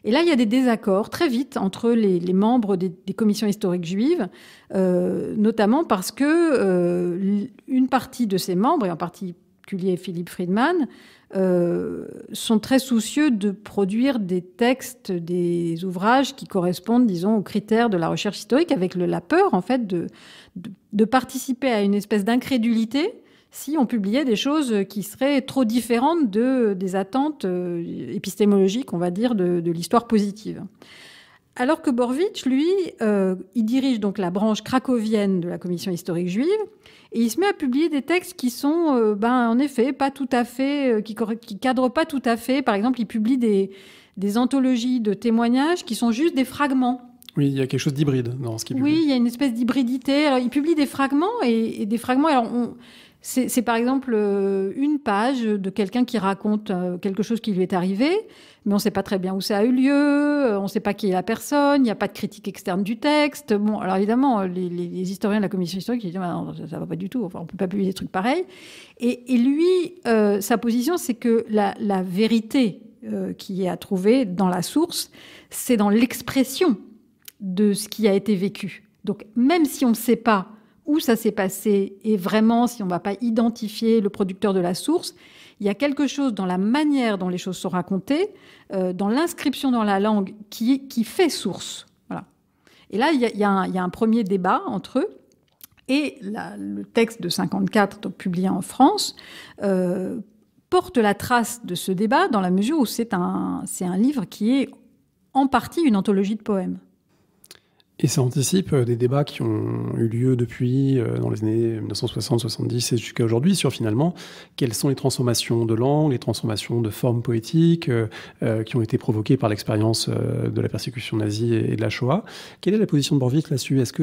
B: Et là, il y a des désaccords très vite entre les membres des commissions historiques juives, notamment parce que une partie de ces membres, et en particulier Philipp Friedman, sont très soucieux de produire des textes, des ouvrages qui correspondent, disons, aux critères de la recherche historique, avec la peur, en fait, de participer à une espèce d'incrédulité si on publiait des choses qui seraient trop différentes des attentes épistémologiques, on va dire, de l'histoire positive. Alors que Borowicz, lui, il dirige donc la branche cracovienne de la commission historique juive, et il se met à publier des textes qui sont, en effet, pas tout à fait, qui cadrent pas tout à fait. Par exemple, il publie des anthologies de témoignages qui sont juste des fragments
A: Oui, il y a quelque chose d'hybride dans ce qu'il publie.
B: Oui, il y a une espèce d'hybridité. Alors, il publie des fragments et des fragments. Alors, c'est par exemple une page de quelqu'un qui raconte quelque chose qui lui est arrivé, mais on ne sait pas très bien où ça a eu lieu, on ne sait pas qui est la personne, il n'y a pas de critique externe du texte. Bon, alors évidemment, les historiens de la commission historique ils disent ah non, ça ne va pas du tout, enfin, on ne peut pas publier des trucs pareils. Et lui, sa position, c'est que la vérité qui est à trouver dans la source, c'est dans l'expression de ce qui a été vécu. Donc, même si on ne sait pas où ça s'est passé et vraiment, si on ne va pas identifier le producteur de la source, il y a quelque chose dans la manière dont les choses sont racontées, dans l'inscription dans la langue qui fait source. Voilà. Et là, il y a un premier débat entre eux. Et le texte de 54, donc publié en France, porte la trace de ce débat dans la mesure où c'est un livre qui est en partie une anthologie de poèmes.
A: Et ça anticipe des débats qui ont eu lieu depuis dans les années 1960-70 et jusqu'à aujourd'hui sur finalement quelles sont les transformations de langue, les transformations de formes poétiques qui ont été provoquées par l'expérience de la persécution nazie et de la Shoah. Quelle est la position de Borwick là-dessus ? Est-ce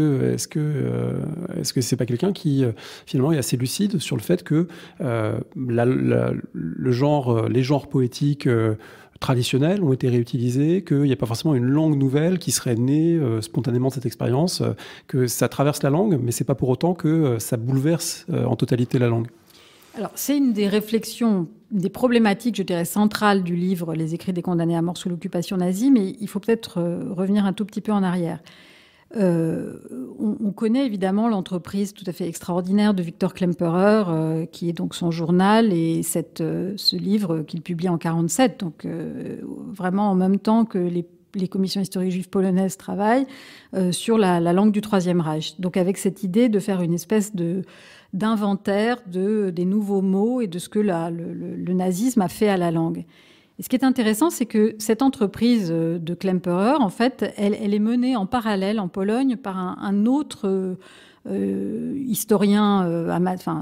A: que c'est pas quelqu'un qui finalement est assez lucide sur le fait que les genres poétiques traditionnels ont été réutilisés, qu'il n'y a pas forcément une langue nouvelle qui serait née spontanément de cette expérience, que ça traverse la langue, mais c'est pas pour autant que ça bouleverse en totalité la langue.
B: Alors, c'est une des réflexions, des problématiques, je dirais, centrales du livre « Les écrits des condamnés à mort sous l'occupation nazie », mais il faut peut-être revenir un tout petit peu en arrière. On connaît évidemment l'entreprise tout à fait extraordinaire de Victor Klemperer, qui est donc son journal, et ce livre qu'il publie en 1947, donc vraiment en même temps que les commissions historiques juives polonaises travaillent sur la langue du Troisième Reich. Donc avec cette idée de faire une espèce d'inventaire des nouveaux mots et de ce que le nazisme a fait à la langue. Et ce qui est intéressant, c'est que cette entreprise de Klemperer, en fait, elle est menée en parallèle en Pologne par un autre historien,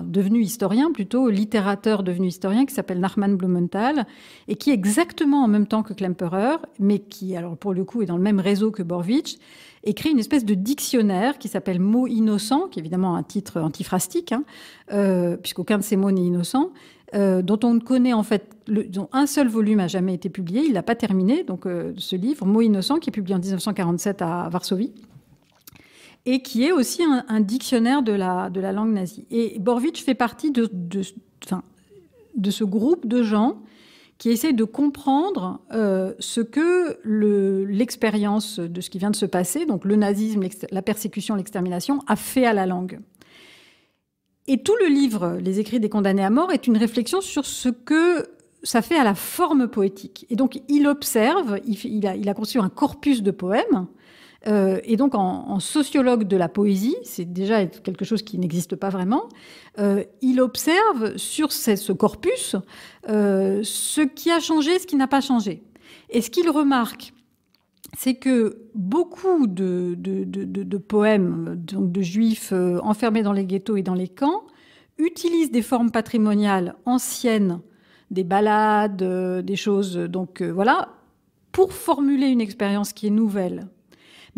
B: devenu historien plutôt, littérateur devenu historien, qui s'appelle Nachman Blumenthal, et qui, exactement en même temps que Klemperer, mais qui, alors pour le coup, est dans le même réseau que Borwick, écrit une espèce de dictionnaire qui s'appelle Mots innocents, qui est évidemment un titre antiphrastique, puisqu'aucun de ces mots n'est innocent, dont on connaît en fait, dont un seul volume n'a jamais été publié, il n'a pas terminé, donc ce livre, Mots innocents, qui est publié en 1947 à Varsovie, et qui est aussi un dictionnaire de la langue nazie. Et Borwick fait partie de ce groupe de gens qui essayent de comprendre ce que l'expérience de ce qui vient de se passer, donc le nazisme, la persécution, l'extermination, a fait à la langue. Et tout le livre, Les écrits des condamnés à mort, est une réflexion sur ce que ça fait à la forme poétique. Et donc, il observe, il a conçu un corpus de poèmes, et donc en sociologue de la poésie, c'est déjà quelque chose qui n'existe pas vraiment, il observe sur ce corpus ce qui a changé, ce qui n'a pas changé. Et ce qu'il remarque, c'est que beaucoup de poèmes donc de juifs enfermés dans les ghettos et dans les camps utilisent des formes patrimoniales anciennes, des ballades, des choses, pour formuler une expérience qui est nouvelle,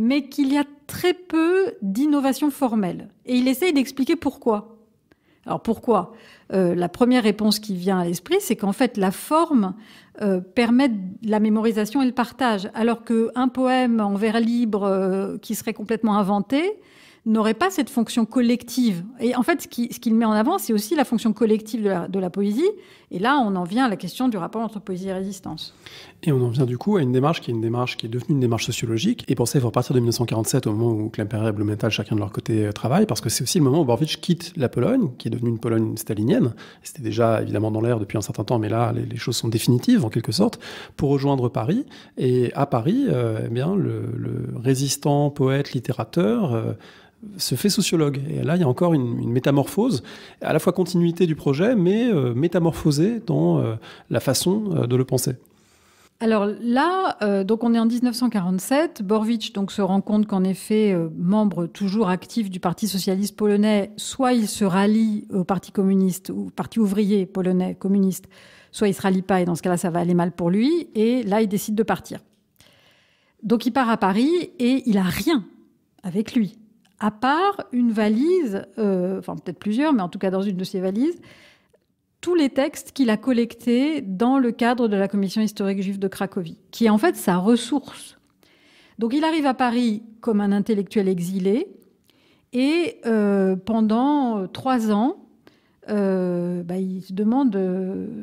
B: mais qu'il y a très peu d'innovation formelle. Et il essaye d'expliquer pourquoi. Alors pourquoi ? La première réponse qui vient à l'esprit, c'est qu'en fait, la forme permet la mémorisation et le partage, alors qu'un poème en vers libre qui serait complètement inventé n'aurait pas cette fonction collective. Et en fait, ce qu'il met en avant, c'est aussi la fonction collective de la poésie. Et là, on en vient à la question du rapport entre poésie et résistance.
A: Et on en vient du coup à une démarche qui est devenue une démarche sociologique. Et pour ça, il faut partir de 1947, au moment où Klemperer et Blumenthal, chacun de leur côté, travaillent, parce que c'est aussi le moment où Borwick quitte la Pologne, qui est devenue une Pologne stalinienne. C'était déjà évidemment dans l'air depuis un certain temps, mais là, les choses sont définitives, en quelque sorte, pour rejoindre Paris. Et à Paris, le résistant, poète, littérateur se fait sociologue. Et là, il y a encore une métamorphose, à la fois continuité du projet, mais métamorphosée dans la façon de le penser.
B: Alors là, donc on est en 1947. Borwick donc se rend compte qu'en effet, membre toujours actif du Parti socialiste polonais, soit il se rallie au Parti communiste ou au Parti ouvrier polonais communiste, soit il se rallie pas, et dans ce cas-là, ça va aller mal pour lui. Et là, il décide de partir. Donc il part à Paris et il n'a rien avec lui, à part une valise, enfin peut-être plusieurs, mais en tout cas dans une de ses valises, tous les textes qu'il a collectés dans le cadre de la Commission historique juive de Cracovie, qui est en fait sa ressource. Donc il arrive à Paris comme un intellectuel exilé, et pendant 3 ans, il se demande...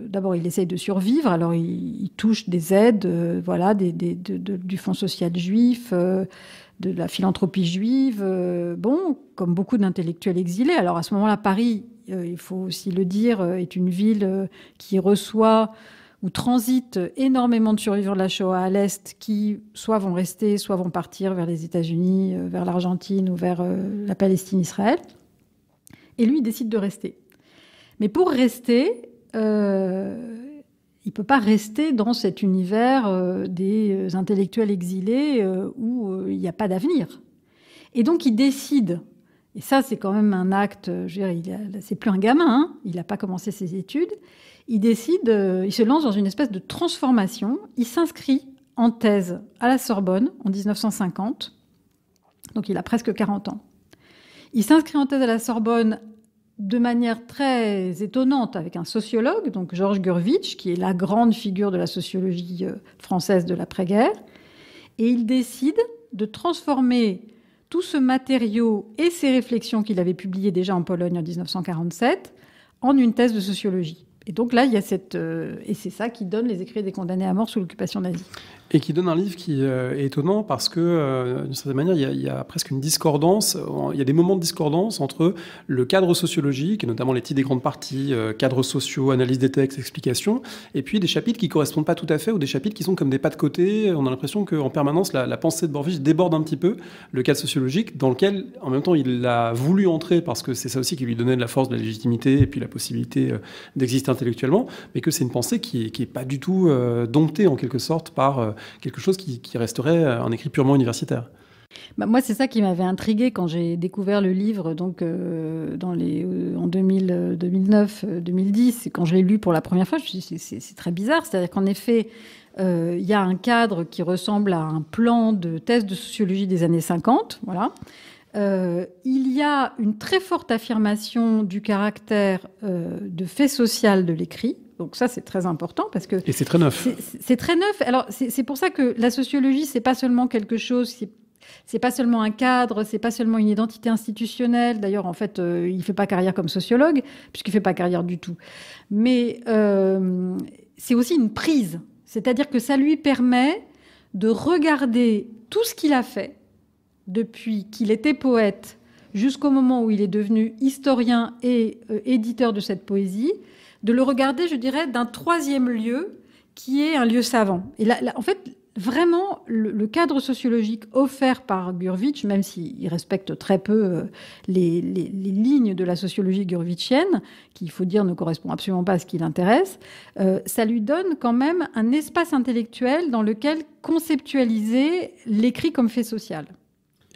B: D'abord, il essaye de survivre, alors il touche des aides, du Fonds social juif, de la philanthropie juive, comme beaucoup d'intellectuels exilés. Alors à ce moment-là, Paris, il faut aussi le dire, est une ville qui reçoit ou transite énormément de survivants de la Shoah à l'Est qui soit vont rester, soit vont partir vers les États-Unis, vers l'Argentine ou vers la Palestine-Israël. Et lui, il décide de rester. Mais pour rester, il ne peut pas rester dans cet univers des intellectuels exilés où il n'y a pas d'avenir. Et donc, il décide, et ça, c'est quand même un acte, c'est plus un gamin, hein, il n'a pas commencé ses études, il décide, il se lance dans une espèce de transformation, il s'inscrit en thèse à la Sorbonne en 1950, donc il a presque 40 ans. Il s'inscrit en thèse à la Sorbonne de manière très étonnante avec un sociologue, donc Georges Gurvitch, qui est la grande figure de la sociologie française de l'après-guerre. Et il décide de transformer tout ce matériau et ces réflexions qu'il avait publiées déjà en Pologne en 1947 en une thèse de sociologie. Et donc là, il y a et c'est ça qui donne les écrits des condamnés à mort sous l'occupation nazie.
A: Et qui donne un livre qui est étonnant parce que, d'une certaine manière, il y a presque une discordance. Il y a des moments de discordance entre le cadre sociologique, et notamment les titres des grandes parties, cadres sociaux, analyse des textes, explications, et puis des chapitres qui ne correspondent pas tout à fait, ou des chapitres qui sont comme des pas de côté. On a l'impression qu'en permanence, la pensée de Borbidge déborde un petit peu le cadre sociologique, dans lequel, en même temps, il a voulu entrer, parce que c'est ça aussi qui lui donnait de la force, de la légitimité, et puis la possibilité d'exister intellectuellement, mais que c'est une pensée qui est pas du tout domptée, en quelque sorte, par quelque chose qui resterait un écrit purement universitaire.
B: Moi, c'est ça qui m'avait intriguée quand j'ai découvert le livre donc, en 2009-2010. Quand je l'ai lu pour la première fois, je me suis dit, c'est très bizarre. C'est-à-dire qu'en effet, il y a un cadre qui ressemble à un plan de thèse de sociologie des années 50. Voilà. Il y a une très forte affirmation du caractère de fait social de l'écrit. Donc ça, c'est très important parce que...
A: Et c'est très neuf.
B: C'est très neuf. Alors, c'est pour ça que la sociologie, c'est pas seulement quelque chose... C'est pas seulement un cadre, c'est pas seulement une identité institutionnelle. D'ailleurs, en fait, il fait pas carrière comme sociologue, puisqu'il fait pas carrière du tout. Mais c'est aussi une prise. C'est-à-dire que ça lui permet de regarder tout ce qu'il a fait depuis qu'il était poète jusqu'au moment où il est devenu historien et éditeur de cette poésie, de le regarder, je dirais, d'un troisième lieu qui est un lieu savant. Et là en fait, vraiment, le cadre sociologique offert par Gurvitch, même s'il respecte très peu les lignes de la sociologie gurvitchienne, qui, il faut dire, ne correspond absolument pas à ce qui l'intéresse, ça lui donne quand même un espace intellectuel dans lequel conceptualiser l'écrit comme fait social.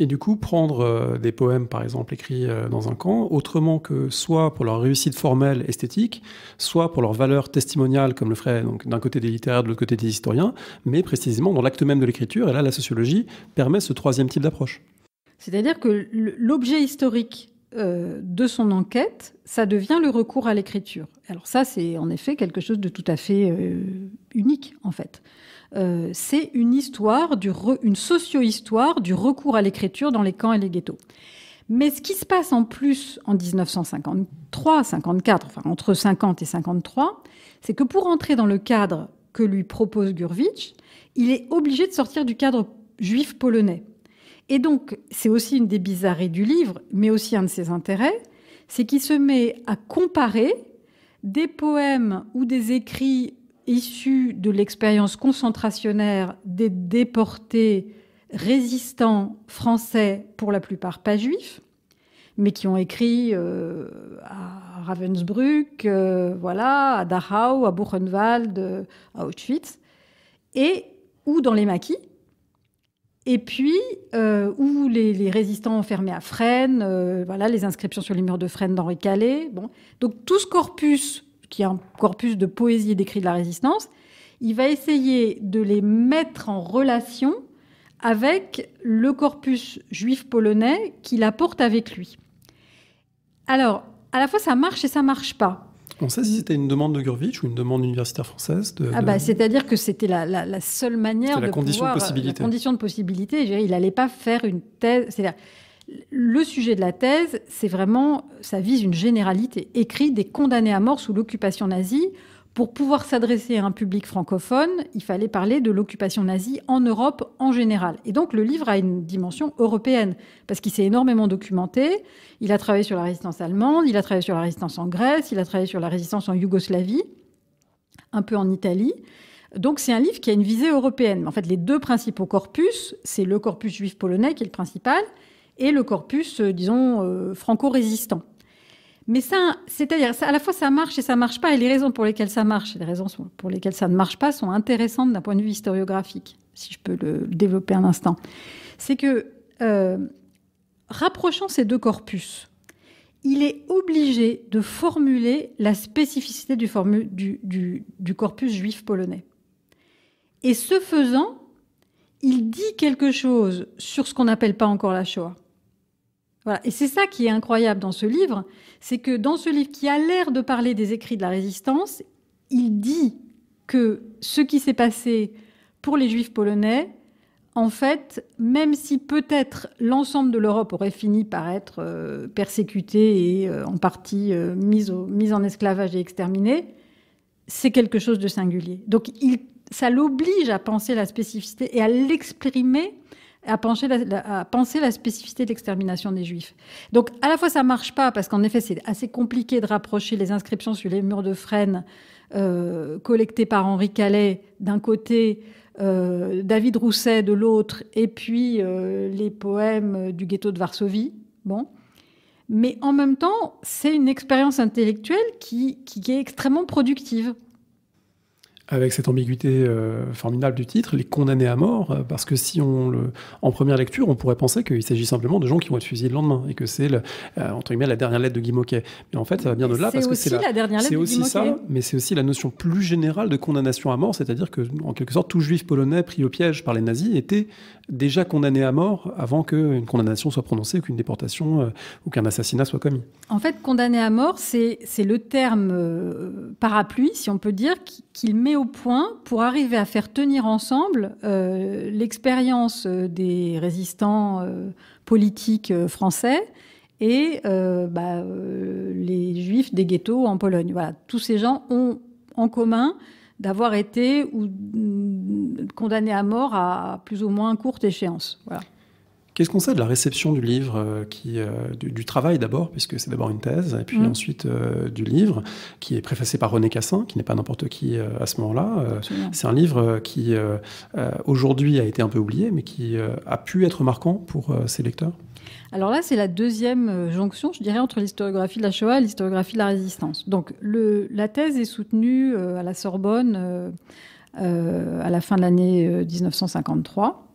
A: Et du coup, prendre des poèmes, par exemple, écrits dans un camp, autrement que soit pour leur réussite formelle, esthétique, soit pour leur valeur testimoniale, comme le ferait donc, d'un côté des littéraires, de l'autre côté des historiens, mais précisément dans l'acte même de l'écriture. Et là, la sociologie permet ce troisième type d'approche.
B: C'est-à-dire que l'objet historique de son enquête, ça devient le recours à l'écriture. Alors ça, c'est en effet quelque chose de tout à fait unique, en fait. C'est une histoire, une socio-histoire du recours à l'écriture dans les camps et les ghettos. Mais ce qui se passe en plus en 1953-54, enfin entre 50 et 53, c'est que pour entrer dans le cadre que lui propose Gurvitch, il est obligé de sortir du cadre juif polonais. Et donc, c'est aussi une des bizarreries du livre, mais aussi un de ses intérêts, c'est qu'il se met à comparer des poèmes ou des écrits issus de l'expérience concentrationnaire des déportés résistants français, pour la plupart pas juifs, mais qui ont écrit à Ravensbrück, à Dachau, à Buchenwald, à Auschwitz, ou dans les maquis, et puis où les résistants enfermés à Fresnes, les inscriptions sur les murs de Fresnes d'Henri Calais. Bon. Donc tout ce corpus, qui est un corpus de poésie et d'écrits de la résistance, il va essayer de les mettre en relation avec le corpus juif polonais qu'il apporte avec lui. Alors, à la fois, ça marche et ça marche pas.
A: On sait si c'était une demande de Gurvitch ou une demande universitaire française
B: C'est-à-dire que c'était la seule manière de pouvoir... La condition de possibilité. Il n'allait pas faire une thèse... C'est-à-dire, le sujet de la thèse, c'est vraiment... Ça vise une généralité. Écrit des condamnés à mort sous l'occupation nazie. Pour pouvoir s'adresser à un public francophone, il fallait parler de l'occupation nazie en Europe en général. Et donc, le livre a une dimension européenne, parce qu'il s'est énormément documenté. Il a travaillé sur la résistance allemande, il a travaillé sur la résistance en Grèce, il a travaillé sur la résistance en Yougoslavie, un peu en Italie. Donc, c'est un livre qui a une visée européenne. En fait, les deux principaux corpus, c'est le corpus juif polonais, qui est le principal, et le corpus, franco-résistant. Mais ça, c'est-à-dire, à la fois, ça marche et ça ne marche pas. Et les raisons pour lesquelles ça marche et les raisons pour lesquelles ça ne marche pas sont intéressantes d'un point de vue historiographique, si je peux le développer un instant. C'est que, rapprochant ces deux corpus, il est obligé de formuler la spécificité du corpus juif polonais. Et ce faisant, il dit quelque chose sur ce qu'on n'appelle pas encore la Shoah. Voilà. Et c'est ça qui est incroyable dans ce livre, c'est que dans ce livre qui a l'air de parler des écrits de la résistance, il dit que ce qui s'est passé pour les Juifs polonais, en fait, même si peut-être l'ensemble de l'Europe aurait fini par être persécutée et en partie mise en esclavage et exterminée, c'est quelque chose de singulier. Donc ça l'oblige à penser la spécificité et à l'exprimer, à penser la spécificité de l'extermination des Juifs. Donc, à la fois, ça ne marche pas, parce qu'en effet, c'est assez compliqué de rapprocher les inscriptions sur les murs de Fresnes collectées par Henri Calais, d'un côté, David Rousset de l'autre, et puis les poèmes du ghetto de Varsovie. Bon. Mais en même temps, c'est une expérience intellectuelle qui est extrêmement productive.
A: Avec cette ambiguïté formidable du titre, les condamnés à mort, parce que si en première lecture, on pourrait penser qu'il s'agit simplement de gens qui vont être fusillés le lendemain, et que c'est, entre guillemets, la dernière lettre de Guy Môquet. Mais en fait, ça va bien au-delà, parce que c'est
B: la dernière lettre de Guy Môquet.
A: Ça, mais c'est aussi la notion plus générale de condamnation à mort, c'est-à-dire que, en quelque sorte, tout juif polonais pris au piège par les nazis était déjà condamné à mort avant qu'une condamnation soit prononcée, ou qu'une déportation ou qu'un assassinat soit commis.
B: En fait, condamné à mort, c'est le terme parapluie, si on peut dire, qu'il met au point pour arriver à faire tenir ensemble l'expérience des résistants politiques français et les juifs des ghettos en Pologne. Voilà, tous ces gens ont en commun d'avoir été condamnés à mort à plus ou moins courte échéance. Voilà.
A: Qu'est-ce qu'on sait de la réception du livre, du travail d'abord, puisque c'est d'abord une thèse, et puis ensuite du livre, qui est préfacé par René Cassin, qui n'est pas n'importe qui à ce moment-là. C'est un livre qui, aujourd'hui, a été un peu oublié, mais qui a pu être marquant pour ses lecteurs.
B: Alors là, c'est la deuxième jonction, je dirais, entre l'historiographie de la Shoah et l'historiographie de la résistance. Donc, la thèse est soutenue à la Sorbonne à la fin de l'année 1953.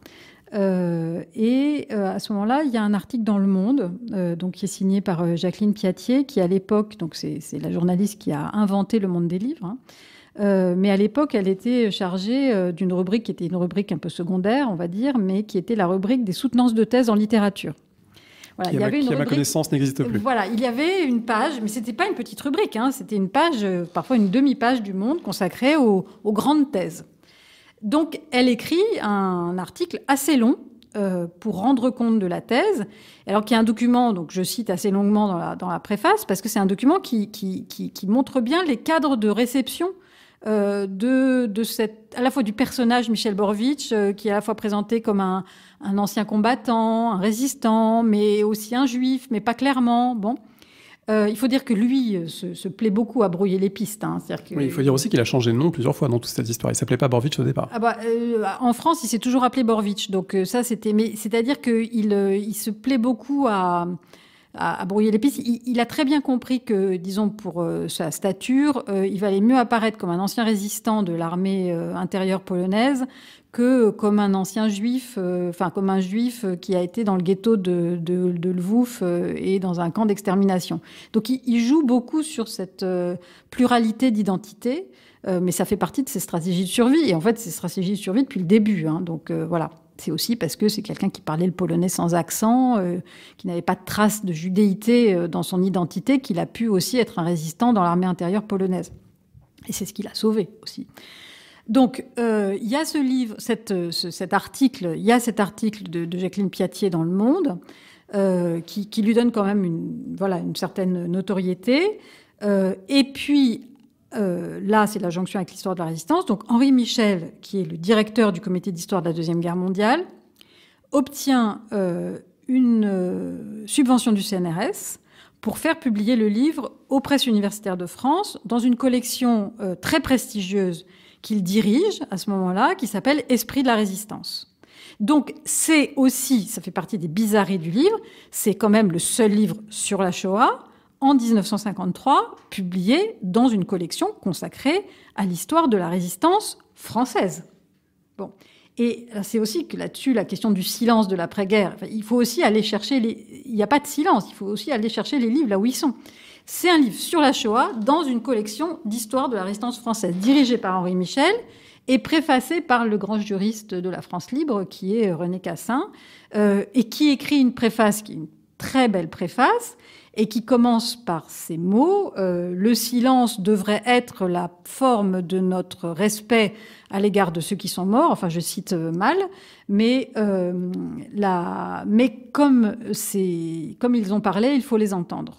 B: À ce moment-là, il y a un article dans Le Monde, qui est signé par Jacqueline Piatier, qui à l'époque, donc c'est la journaliste qui a inventé le monde des livres, mais à l'époque, elle était chargée d'une rubrique qui était une rubrique un peu secondaire, on va dire, mais qui était la rubrique des soutenances de thèse en littérature. Voilà,
A: qui, à ma connaissance, n'existe plus.
B: Voilà, il y avait une page, mais c'était pas une petite rubrique, c'était une page, parfois une demi-page du Monde consacrée aux grandes thèses. Donc, elle écrit un article assez long pour rendre compte de la thèse, alors qu'il y a un document, donc je cite assez longuement dans la préface, parce que c'est un document qui montre bien les cadres de réception à la fois du personnage Michel Borowicz, qui est à la fois présenté comme un ancien combattant, un résistant, mais aussi un juif, mais pas clairement. Bon. Il faut dire que lui se plaît beaucoup à brouiller les pistes.
A: Oui, il faut dire aussi qu'il a changé de nom plusieurs fois dans toute cette histoire. Il ne s'appelait pas Borowicz au départ.
B: En France, il s'est toujours appelé Borowicz. Donc ça, c'est-à-dire qu'il se plaît beaucoup à brouiller les pistes. Il a très bien compris que, disons, pour sa stature, il valait mieux apparaître comme un ancien résistant de l'armée intérieure polonaise que comme un ancien juif, comme un juif qui a été dans le ghetto de Lwow et dans un camp d'extermination. Donc il joue beaucoup sur cette pluralité d'identité, mais ça fait partie de ses stratégies de survie. Et en fait, ses stratégies de survie depuis le début. Donc voilà. c'est aussi parce que c'est quelqu'un qui parlait le polonais sans accent, qui n'avait pas de trace de judéité dans son identité, qu'il a pu aussi être un résistant dans l'armée intérieure polonaise. Et c'est ce qui l'a sauvé aussi. Donc, il y a ce livre, cet article, il y a cet article de Jacqueline Piatier dans Le Monde, qui lui donne quand même une certaine notoriété. Et puis, là, c'est la jonction avec l'histoire de la résistance. Donc, Henri Michel, qui est le directeur du comité d'histoire de la Deuxième Guerre mondiale, obtient une subvention du CNRS pour faire publier le livre aux presses universitaires de France dans une collection très prestigieuse qu'il dirige à ce moment-là, qui s'appelle « Esprit de la résistance ». Donc, c'est aussi, ça fait partie des bizarreries du livre, c'est quand même le seul livre sur la Shoah, en 1953, publié dans une collection consacrée à l'histoire de la résistance française. Bon. Et c'est aussi que là-dessus, la question du silence de l'après-guerre, il faut aussi aller chercher il n'y a pas de silence, il faut aussi aller chercher les livres là où ils sont. C'est un livre sur la Shoah dans une collection d'histoire de la résistance française, dirigée par Henri Michel et préfacée par le grand juriste de la France libre, qui est René Cassin, et qui écrit une préface, qui est une très belle préface, et qui commence par ces mots. Le silence devrait être la forme de notre respect à l'égard de ceux qui sont morts. Enfin, je cite mal, mais comme ils ont parlé, il faut les entendre.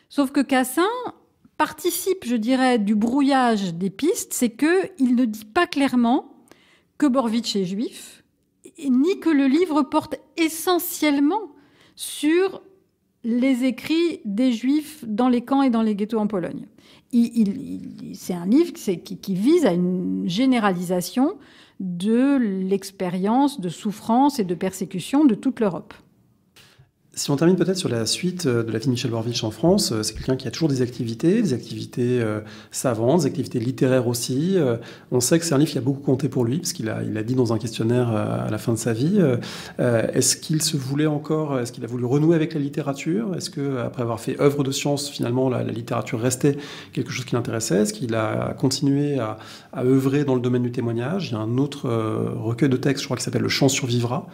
B: Sauf que Cassin participe, je dirais, du brouillage des pistes, c'est qu'il ne dit pas clairement que Borowicz est juif, ni que le livre porte essentiellement sur les écrits des Juifs dans les camps et dans les ghettos en Pologne. C'est un livre qui vise à une généralisation de l'expérience de souffrance et de persécution de toute l'Europe.
A: Si on termine peut-être sur la suite de la vie de Michel Borowicz en France, c'est quelqu'un qui a toujours des activités savantes, des activités littéraires aussi. On sait que c'est un livre qui a beaucoup compté pour lui, parce qu'il a dit dans un questionnaire à la fin de sa vie. Est-ce qu'il a voulu renouer avec la littérature? Est-ce qu'après avoir fait œuvre de science, finalement, la littérature restait quelque chose qui l'intéressait? Est-ce qu'il a continué à œuvrer dans le domaine du témoignage? Il y a un autre recueil de textes, je crois, qui s'appelle Le Chant survivra,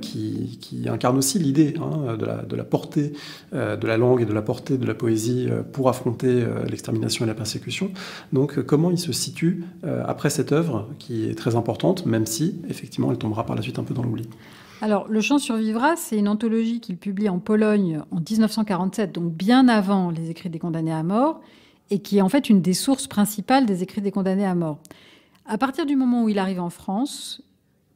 A: qui incarne aussi l'idée de la portée de la langue et de la portée de la poésie pour affronter l'extermination et la persécution. Donc comment il se situe après cette œuvre qui est très importante, même si effectivement elle tombera par la suite un peu dans l'oubli?
B: Alors, Le Chant survivra, c'est une anthologie qu'il publie en Pologne en 1947, donc bien avant les écrits des condamnés à mort, et qui est en fait une des sources principales des écrits des condamnés à mort. À partir du moment où il arrive en France,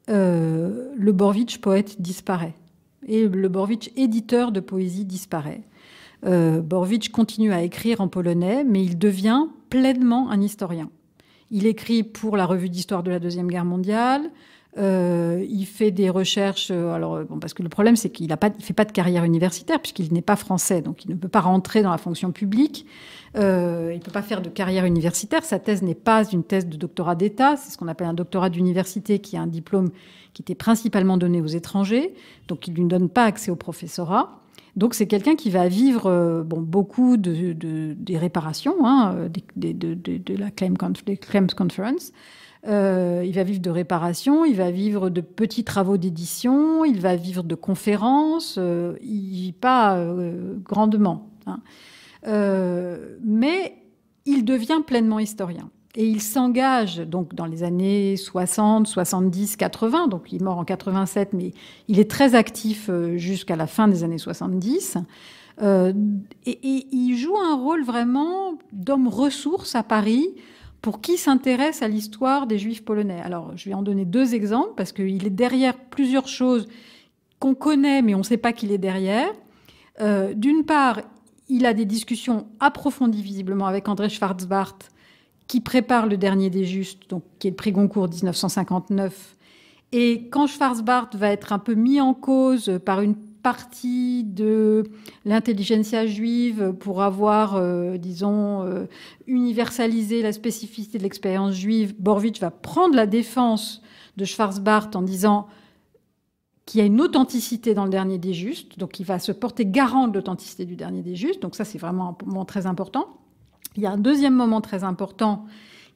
B: le Borowicz poète disparaît. Et le Borowicz éditeur de poésie disparaît. Borowicz continue à écrire en polonais, mais il devient pleinement un historien. Il écrit pour la revue d'histoire de la Deuxième Guerre mondiale. Il fait des recherches. Parce que le problème, c'est qu'il fait pas de carrière universitaire, puisqu'il n'est pas français, donc il ne peut pas rentrer dans la fonction publique. Il ne peut pas faire de carrière universitaire. Sa thèse n'est pas une thèse de doctorat d'État. C'est ce qu'on appelle un doctorat d'université, qui est un diplôme qui était principalement donné aux étrangers. Donc, il ne lui donne pas accès au professorat. Donc, c'est quelqu'un qui va vivre beaucoup des réparations, de la Claims Conference. Il va vivre de réparations, il va vivre de petits travaux d'édition, il va vivre de conférences. Il ne vit pas grandement. Mais il devient pleinement historien. Et il s'engage donc dans les années 60, 70, 80. Donc il est mort en 87, mais il est très actif jusqu'à la fin des années 70. Et il joue un rôle vraiment d'homme ressource à Paris pour qui s'intéresse à l'histoire des Juifs polonais. Alors, je vais en donner deux exemples, parce qu'il est derrière plusieurs choses qu'on connaît, mais on ne sait pas qu'il est derrière. D'une part, il a des discussions approfondies, visiblement, avec André Schwarzbart, qui prépare Le Dernier des Justes, donc, qui est le prix Goncourt 1959. Et quand Schwarzbart va être un peu mis en cause par une partie de l'intelligentsia juive pour avoir, universalisé la spécificité de l'expérience juive, Borowicz va prendre la défense de Schwarzbart en disant qu'il y a une authenticité dans Le Dernier des Justes, donc il va se porter garant de l'authenticité du Dernier des Justes, donc ça c'est vraiment un moment très important. Il y a un deuxième moment très important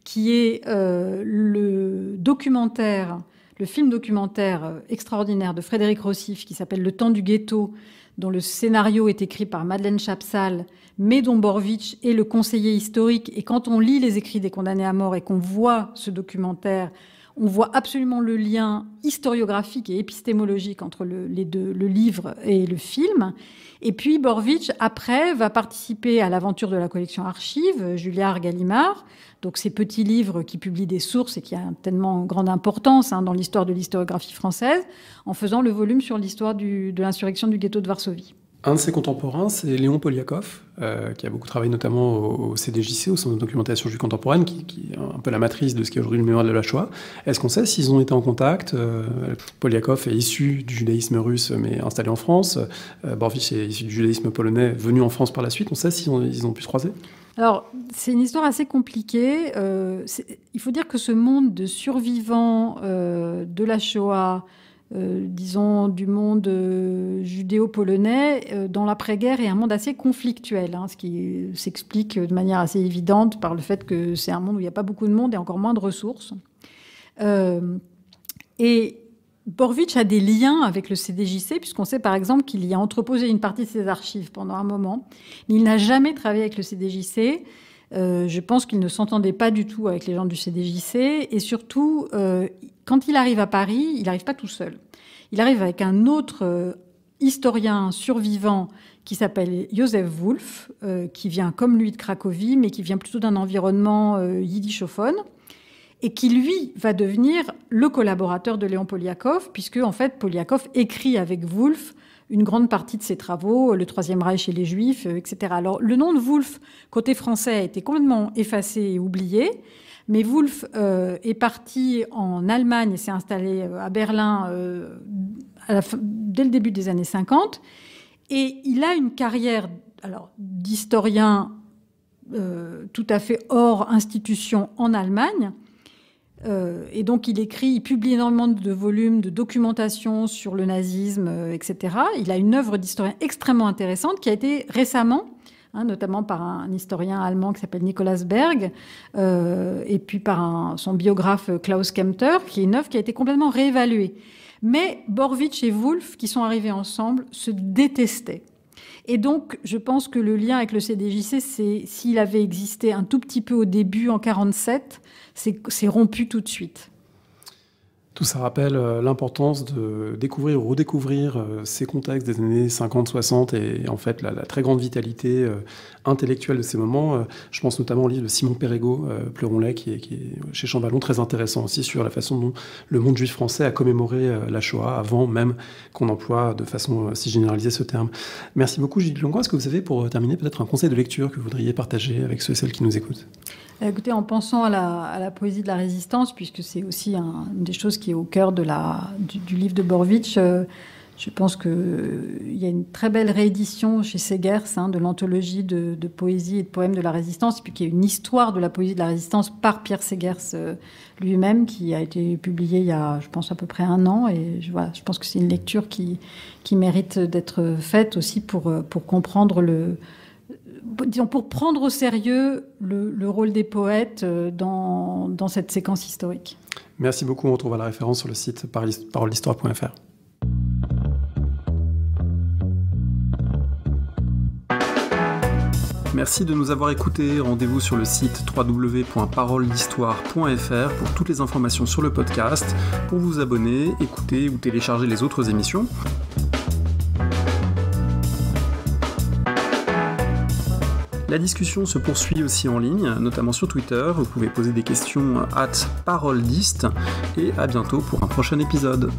B: qui est le documentaire le film documentaire extraordinaire de Frédéric Rossif qui s'appelle Le temps du ghetto, dont le scénario est écrit par Madeleine Chapsal, mais dont Borowicz est le conseiller historique. Et quand on lit les écrits des condamnés à mort et qu'on voit ce documentaire, on voit absolument le lien historiographique et épistémologique entre les deux, le livre et le film. Et puis Borowicz, après, va participer à l'aventure de la collection Archives, Julliard Gallimard, donc ces petits livres qui publient des sources et qui ont tellement grande importance dans l'histoire de l'historiographie française, en faisant le volume sur l'histoire de l'insurrection du ghetto de Varsovie.
A: Un de ses contemporains, c'est Léon Poliakov, qui a beaucoup travaillé notamment au CDJC, au Centre de documentation juive contemporaine, qui est un peu la matrice de ce qui est aujourd'hui le mémoire de la Shoah. Est-ce qu'on sait s'ils ont été en contact? Poliakov est issu du judaïsme russe, mais installé en France. Borowicz est issu du judaïsme polonais, venu en France par la suite. On sait s'ils ont pu se croiser?
B: Alors, c'est une histoire assez compliquée. Il faut dire que ce monde de survivants de la Shoah, disons, du monde judéo-polonais, dans l'après-guerre, est un monde assez conflictuel, ce qui s'explique de manière assez évidente par le fait que c'est un monde où il n'y a pas beaucoup de monde et encore moins de ressources. Et Borowicz a des liens avec le CDJC, puisqu'on sait par exemple qu'il y a entreposé une partie de ses archives pendant un moment, mais il n'a jamais travaillé avec le CDJC. Je pense qu'il ne s'entendait pas du tout avec les gens du CDJC. Et surtout, quand il arrive à Paris, il n'arrive pas tout seul. Il arrive avec un autre historien survivant qui s'appelle Josef Wolf, qui vient comme lui de Cracovie, mais qui vient plutôt d'un environnement yiddishophone, et qui, lui, va devenir le collaborateur de Léon Poliakov, puisque, en fait, Poliakov écrit avec Wolf une grande partie de ses travaux, le Troisième Reich et les Juifs, etc. Alors, le nom de Wolf, côté français, a été complètement effacé et oublié, mais Wolf est parti en Allemagne et s'est installé à Berlin dès le début des années 50, et il a une carrière d'historien tout à fait hors institution en Allemagne. Et donc, il publie énormément de volumes, de documentation sur le nazisme, etc. Il a une œuvre d'historien extrêmement intéressante qui a été récemment, notamment par un historien allemand qui s'appelle Nicolas Berg, et puis par son biographe Klaus Kempter, qui est une œuvre qui a été complètement réévaluée. Mais Borowicz et Wolf, qui sont arrivés ensemble, se détestaient. Et donc, je pense que le lien avec le CDJC, s'il avait existé un tout petit peu au début, en 1947, c'est rompu tout de suite.
A: Tout ça rappelle l'importance de découvrir ou redécouvrir ces contextes des années 50-60 et en fait la très grande vitalité intellectuelle de ces moments. Je pense notamment au livre de Simon Perregaux, Pleuron-Lait, qui est chez Champvallon, très intéressant aussi sur la façon dont le monde juif français a commémoré la Shoah avant même qu'on emploie de façon si généralisée ce terme. Merci beaucoup Gilles Longois. Est-ce que vous avez, pour terminer, peut-être un conseil de lecture que vous voudriez partager avec ceux et celles qui nous écoutent?
B: Écoutez, en pensant à la poésie de la résistance, puisque c'est aussi une des choses qui est au cœur du livre de Borowicz, je pense qu'il y a une très belle réédition chez Segers de l'anthologie de poésie et de poèmes de la résistance, et puis qu'il y a une histoire de la poésie de la résistance par Pierre Segers lui-même, qui a été publiée il y a, je pense, à peu près 1 an. Et je pense que c'est une lecture qui mérite d'être faite aussi pour comprendre pour prendre au sérieux le rôle des poètes dans cette séquence historique.
A: Merci beaucoup. On retrouvera la référence sur le site parolehistoire.fr. Merci de nous avoir écoutés. Rendez-vous sur le site www.parolehistoire.fr pour toutes les informations sur le podcast, pour vous abonner, écouter ou télécharger les autres émissions. La discussion se poursuit aussi en ligne, notamment sur Twitter. Vous pouvez poser des questions @paroledist et à bientôt pour un prochain épisode.